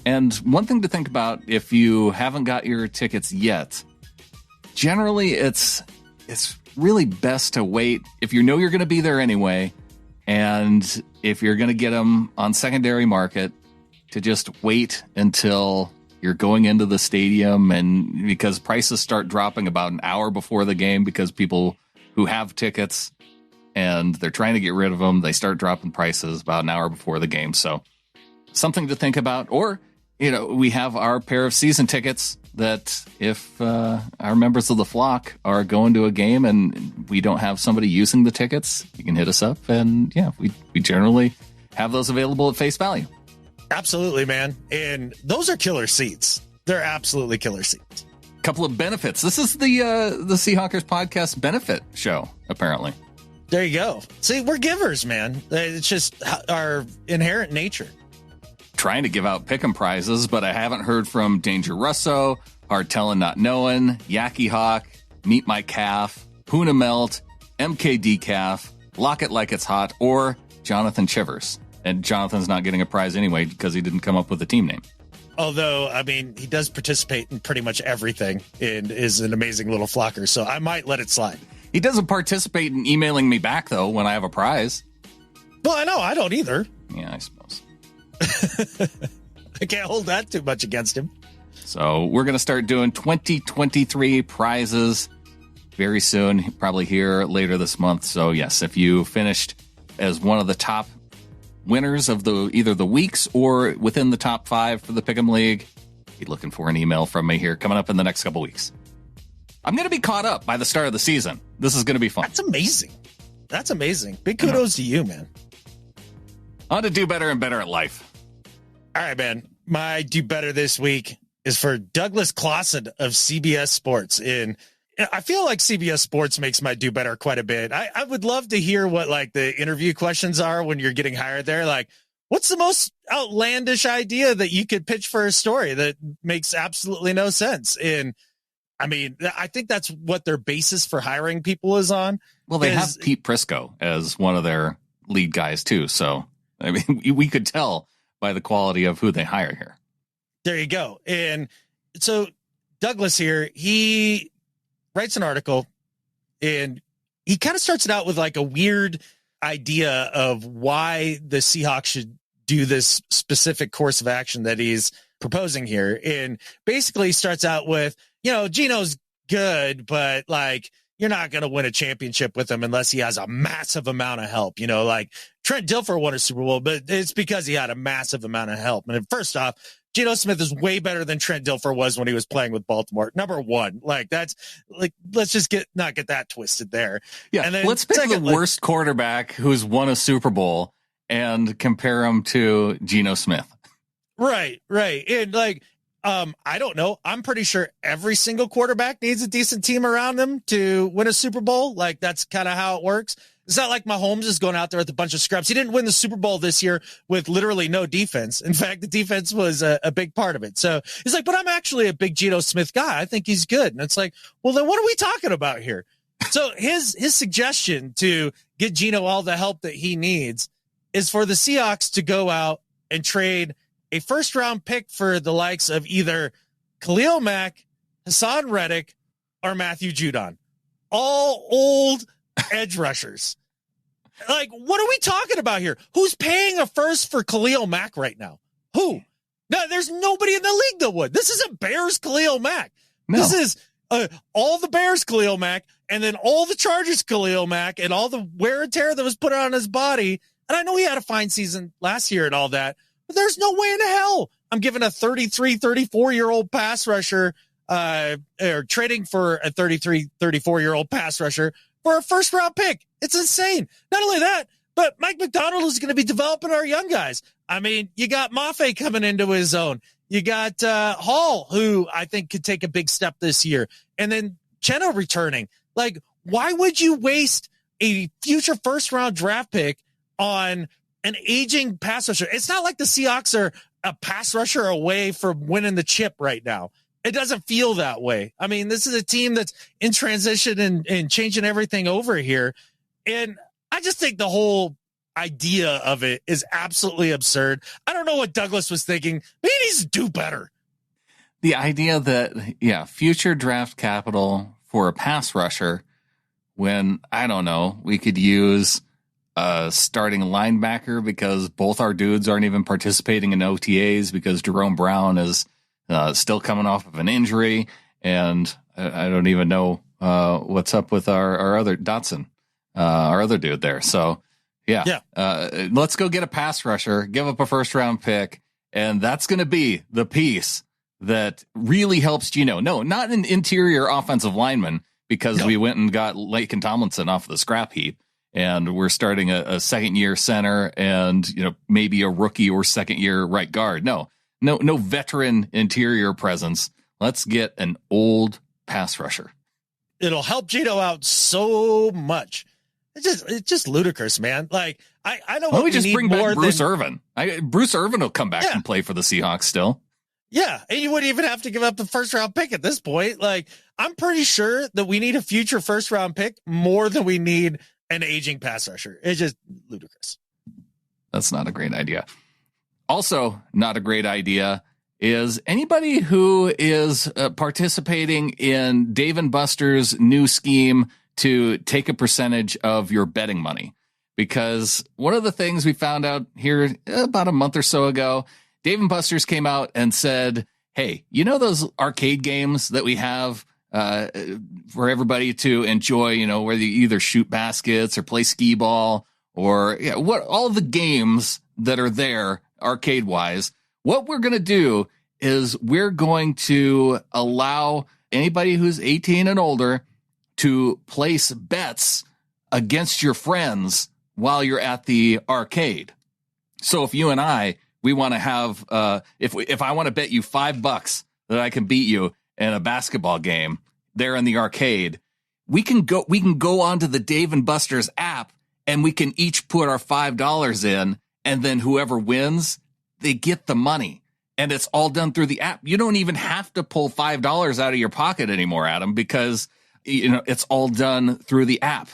And one thing to think about if you haven't got your tickets yet, generally it's really best to wait if you know you're going to be there anyway, and if you're going to get them on secondary market, to just wait until you're going into the stadium, and because prices start dropping about an hour before the game, because people who have tickets and they're trying to get rid of them, they start dropping prices about an hour before the game. So something to think about. Or we have our pair of season tickets that if our members of the flock are going to a game and we don't have somebody using the tickets, you can hit us up. And we generally have those available at face value. Absolutely, man. And those are killer seats. They're absolutely killer seats. Couple of benefits. This is the Seahawkers podcast benefit show, apparently. There you go. See, we're givers, man. It's just our inherent nature. Trying to give out pick'em prizes, but I haven't heard from Danger Russo, Hard Tellin' Not Knowin', Yacky Hawk, Meet My Calf, Puna Melt, MK Decaf, Lock It Like It's Hot, or Jonathan Chivers. And Jonathan's not getting a prize anyway because he didn't come up with a team name. Although, I mean, he does participate in pretty much everything and is an amazing little flocker, so I might let it slide. He doesn't participate in emailing me back, though, when I have a prize. Well, I know. I don't either. Yeah, I suppose. I can't hold that too much against him. So we're going to start doing 2023 prizes very soon, probably here later this month. So, yes, if you finished as one of the top winners of either the weeks or within the top 5 for the Pick'em League, be looking for an email from me here coming up in the next couple weeks. I'm going to be caught up by the start of the season. This is going to be fun. That's amazing. That's amazing. Big kudos to you, man. On to do better and better at life. All right, man. My do better this week is for Douglas Clausen of CBS Sports. And I feel like CBS Sports makes my do better quite a bit. I would love to hear what like the interview questions are when you're getting hired there. Like, what's the most outlandish idea that you could pitch for a story that makes absolutely no sense? And I mean, I think that's what their basis for hiring people is on. Well, they have Pete Prisco as one of their lead guys too. So, I mean, we could tell by the quality of who they hire here. There you go. And so Douglas here, he writes an article and he kind of starts it out with like a weird idea of why the Seahawks should do this specific course of action that he's proposing here. And basically starts out with, Geno's good, but like, you're not going to win a championship with him unless he has a massive amount of help. Like Trent Dilfer won a Super Bowl, but it's because he had a massive amount of help. And first off, Geno Smith is way better than Trent Dilfer was when he was playing with Baltimore. Number one, like that's like, let's just not get that twisted there. Yeah. And then let's pick the worst quarterback who's won a Super Bowl and compare him to Geno Smith. Right. And like, I don't know. I'm pretty sure every single quarterback needs a decent team around them to win a Super Bowl. Like that's kind of how it works. It's not like Mahomes is going out there with a bunch of scrubs. He didn't win the Super Bowl this year with literally no defense. In fact, the defense was a big part of it. So he's like, but I'm actually a big Geno Smith guy. I think he's good. And it's like, well, then what are we talking about here? So his suggestion to get Geno all the help that he needs is for the Seahawks to go out and trade a first-round pick for the likes of either Khalil Mack, Hassan Reddick, or Matthew Judon. All old edge rushers. Like, what are we talking about here? Who's paying a first for Khalil Mack right now? Who? No, there's nobody in the league that would. This isn't Bears Khalil Mack. No. This is all the Bears Khalil Mack, and then all the Chargers Khalil Mack, and all the wear and tear that was put on his body. And I know he had a fine season last year and all that, but there's no way in hell I'm giving a 33, 34-year-old pass rusher or trading for a 33, 34-year-old pass rusher for a first-round pick. It's insane. Not only that, but Mike Macdonald is going to be developing our young guys. I mean, you got Mafe coming into his own. You got Hall, who I think could take a big step this year. And then Geno returning. Like, why would you waste a future first-round draft pick on an aging pass rusher? It's not like the Seahawks are a pass rusher away from winning the chip right now. It doesn't feel that way. I mean, this is a team that's in transition and changing everything over here. And I just think the whole idea of it is absolutely absurd. I don't know what Douglas was thinking, but he needs to do better. The idea that, future draft capital for a pass rusher when, I don't know, we could use a starting linebacker because both our dudes aren't even participating in OTAs because Jerome Brown is still coming off of an injury. And I don't even know what's up with our other Dotson, our other dude there. So, let's go get a pass rusher, give up a first round pick, And that's going to be the piece that really helps Geno. No, not an interior offensive lineman, because we went and got Laken Tomlinson off the scrap heap. And we're starting a second-year center and, maybe a rookie or second-year right guard. No veteran interior presence. Let's get an old pass rusher. It'll help Geno out so much. It's just ludicrous, man. Like, I know what we just bring back Bruce Irvin. Bruce Irvin will come back and play for the Seahawks still. Yeah, and you wouldn't even have to give up the first-round pick at this point. Like, I'm pretty sure that we need a future first-round pick more than we need an aging pass rusher. It's just ludicrous. That's not a great idea. Also, not a great idea is anybody who is participating in Dave & Buster's new scheme to take a percentage of your betting money. Because one of the things we found out here about a month or so ago, Dave & Buster's came out and said, hey, those arcade games that we have for everybody to enjoy, where you either shoot baskets or play skee ball or all the games that are there arcade wise. What we're going to do is we're going to allow anybody who's 18 and older to place bets against your friends while you're at the arcade. So if you and we want to have, if I want to bet you $5 that I can beat you in a basketball game there in the arcade, we can go onto the Dave & Buster's app and we can each put our $5 in, and then whoever wins, they get the money. And it's all done through the app. You don't even have to pull $5 out of your pocket anymore, Adam, because it's all done through the app.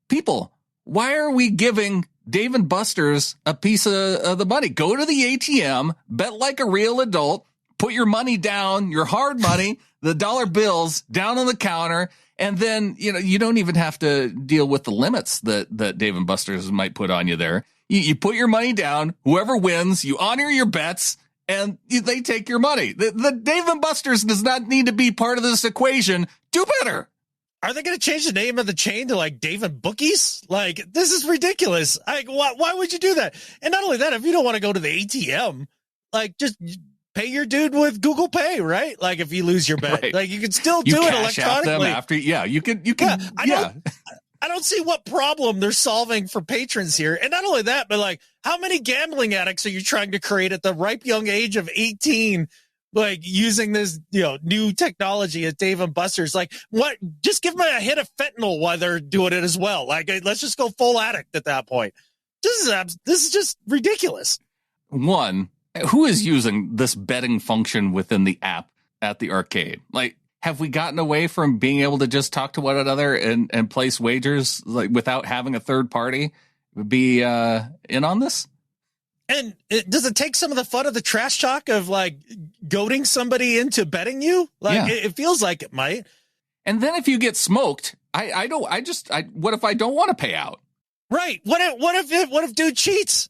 People, why are we giving Dave & Buster's a piece of the money? Go to the ATM, bet like a real adult, put your money down, your hard money, the dollar bills down on the counter, and then, you don't even have to deal with the limits that Dave & Buster's might put on you there. You put your money down, whoever wins, you honor your bets, and they take your money. The Dave & Buster's does not need to be part of this equation. Do better. Are they going to change the name of the chain to like Dave & Bookies? Like, this is ridiculous. Why would you do that? And not only that, if you don't want to go to the ATM, like, just pay your dude with Google Pay, right? Like, if you lose your bet, right. Like, you can still do it electronically. Them after, you can. I don't see what problem they're solving for patrons here. And not only that, but like, how many gambling addicts are you trying to create at the ripe young age of 18? Like, using this, new technology at Dave & Buster's, like, what? Just give them a hit of fentanyl while they're doing it as well. Like, let's just go full addict at that point. This is just ridiculous. One, who is using this betting function within the app at the arcade? Like, have we gotten away from being able to just talk to one another and place wagers, like, without having a third party be in on this? And does it take some of the fun of the trash talk of like goading somebody into betting you? Like, it feels like it might. And then if you get smoked, what if I don't want to pay out? Right. What if dude cheats?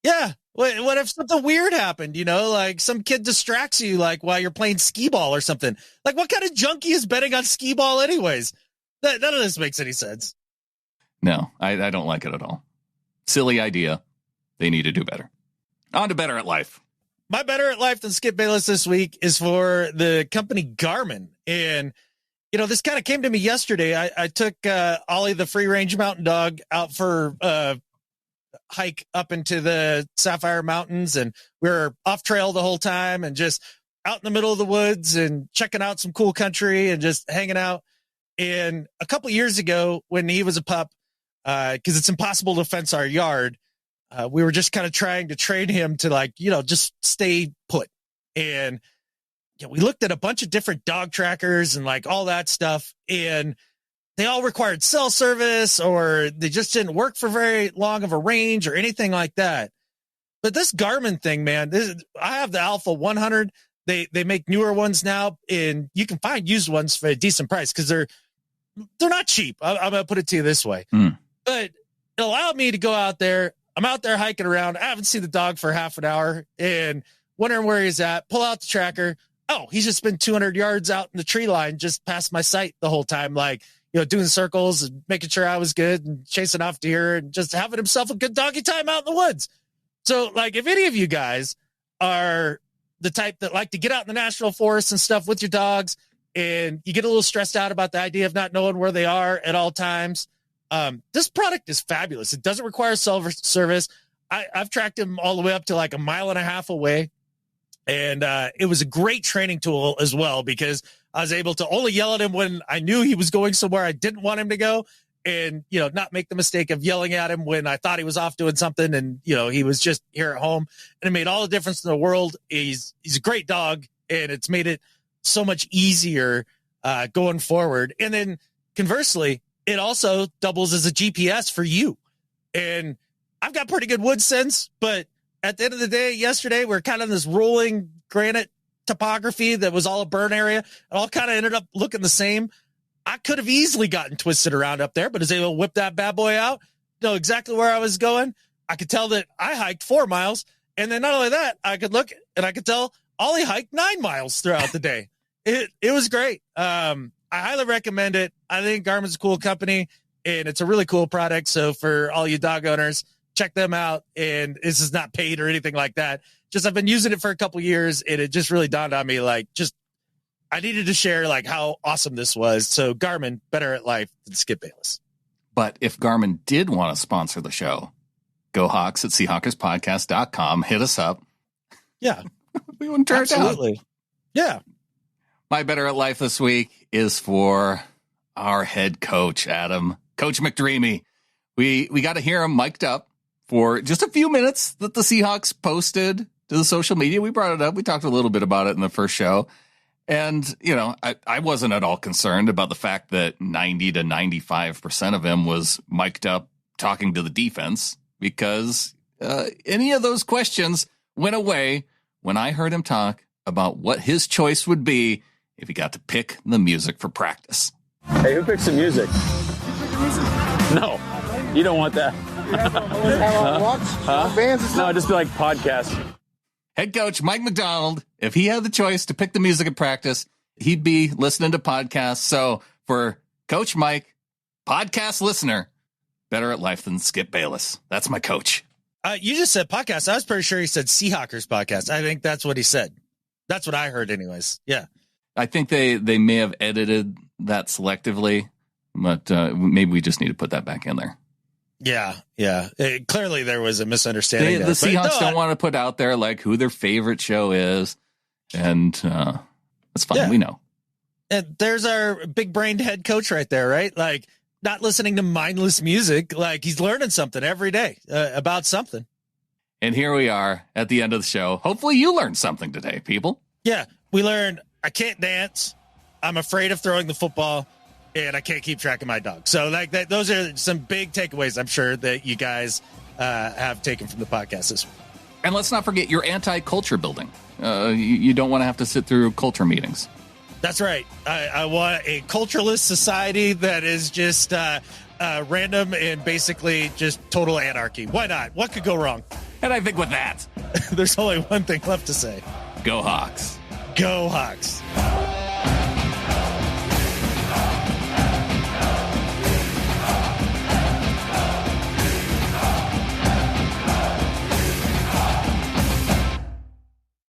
Yeah. What if something weird happened? Like some kid distracts you, like while you're playing skee ball or something. Like, what kind of junkie is betting on skee ball anyways? None of this makes any sense. No, I don't like it at all. Silly idea. They need to do better. On to Better at Life. My Better at Life than Skip Bayless this week is for the company Garmin. And, this kind of came to me yesterday. I took Ollie, the free range mountain dog, out for a hike up into the Sapphire Mountains. And we were off trail the whole time and just out in the middle of the woods and checking out some cool country and just hanging out. And a couple years ago when he was a pup, because it's impossible to fence our yard, we were just kind of trying to train him to just stay put. And we looked at a bunch of different dog trackers and like all that stuff. And they all required cell service or they just didn't work for very long of a range or anything like that. But this Garmin thing, man, I have the Alpha 100. They make newer ones now, and you can find used ones for a decent price because they're not cheap. I'm going to put it to you this way. But it allowed me to go out there. I'm out there hiking around. I haven't seen the dog for half an hour and wondering where he's at. Pull out the tracker. Oh, he's just been 200 yards out in the tree line, just past my sight the whole time. Like, doing circles and making sure I was good and chasing off deer and just having himself a good doggy time out in the woods. So like, if any of you guys are the type that like to get out in the national forest and stuff with your dogs, and you get a little stressed out about the idea of not knowing where they are at all times, this product is fabulous. It doesn't require service. I've tracked him all the way up to like 1.5 miles away. And it was a great training tool as well, because I was able to only yell at him when I knew he was going somewhere I didn't want him to go, and, not make the mistake of yelling at him when I thought he was off doing something and, he was just here at home. And it made all the difference in the world. He's a great dog, and it's made it so much easier going forward. And then conversely, it also doubles as a GPS for you. And I've got pretty good wood sense, but at the end of the day, yesterday, we're kind of in this rolling granite topography that was all a burn area. It all kind of ended up looking the same. I could have easily gotten twisted around up there, but was able to whip that bad boy out, know exactly where I was going. I could tell that I hiked 4 miles. And then not only that, I could look and I could tell Ollie hiked 9 miles throughout the day. It was great. I highly recommend it. I think Garmin's a cool company, and it's a really cool product. So for all you dog owners, check them out. And this is not paid or anything like that. Just I've been using it for a couple years, and it just really dawned on me, like, just I needed to share like how awesome this was. So Garmin, better at life than Skip Bayless. But if Garmin did want to sponsor the show, go Hawks at SeahawkersPodcast.com. Hit us up. Yeah. We wouldn't turn it down. Absolutely. Yeah. My better at life this week is for our head coach, Adam, Coach McDreamy. We got to hear him mic'd up for just a few minutes that the Seahawks posted to the social media. We brought it up. We talked a little bit about it in the first show. And, I wasn't at all concerned about the fact that 90 to 95% of him was mic'd up talking to the defense, because any of those questions went away when I heard him talk about what his choice would be if he got to pick the music for practice. Hey, who picks the music? No, you don't want that. No, just be like podcast. Head coach Mike Macdonald, if he had the choice to pick the music at practice, he'd be listening to podcasts. So for Coach Mike, podcast listener, better at life than Skip Bayless. That's my coach. You just said podcast. I was pretty sure he said Seahawkers podcast. I think that's what he said. That's what I heard anyways. Yeah. I think they may have edited that selectively, but maybe we just need to put that back in there. Yeah. Clearly there was a misunderstanding. The Seahawks don't want to put out there like who their favorite show is. And that's fine. Yeah. We know. And there's our big brained head coach right there, right? Like not listening to mindless music. Like he's learning something every day about something. And here we are at the end of the show. Hopefully you learned something today, people. Yeah. We learned I can't dance. I'm afraid of throwing the football. And I can't keep track of my dog. So like that, those are some big takeaways I'm sure that you guys have taken from the podcast this week. And let's not forget your anti-culture building. You don't want to have to sit through culture meetings. That's right. I want a cultureless society that is just random and basically just total anarchy. Why not? What could go wrong? And I think with that, there's only one thing left to say. Go Hawks. Go Hawks.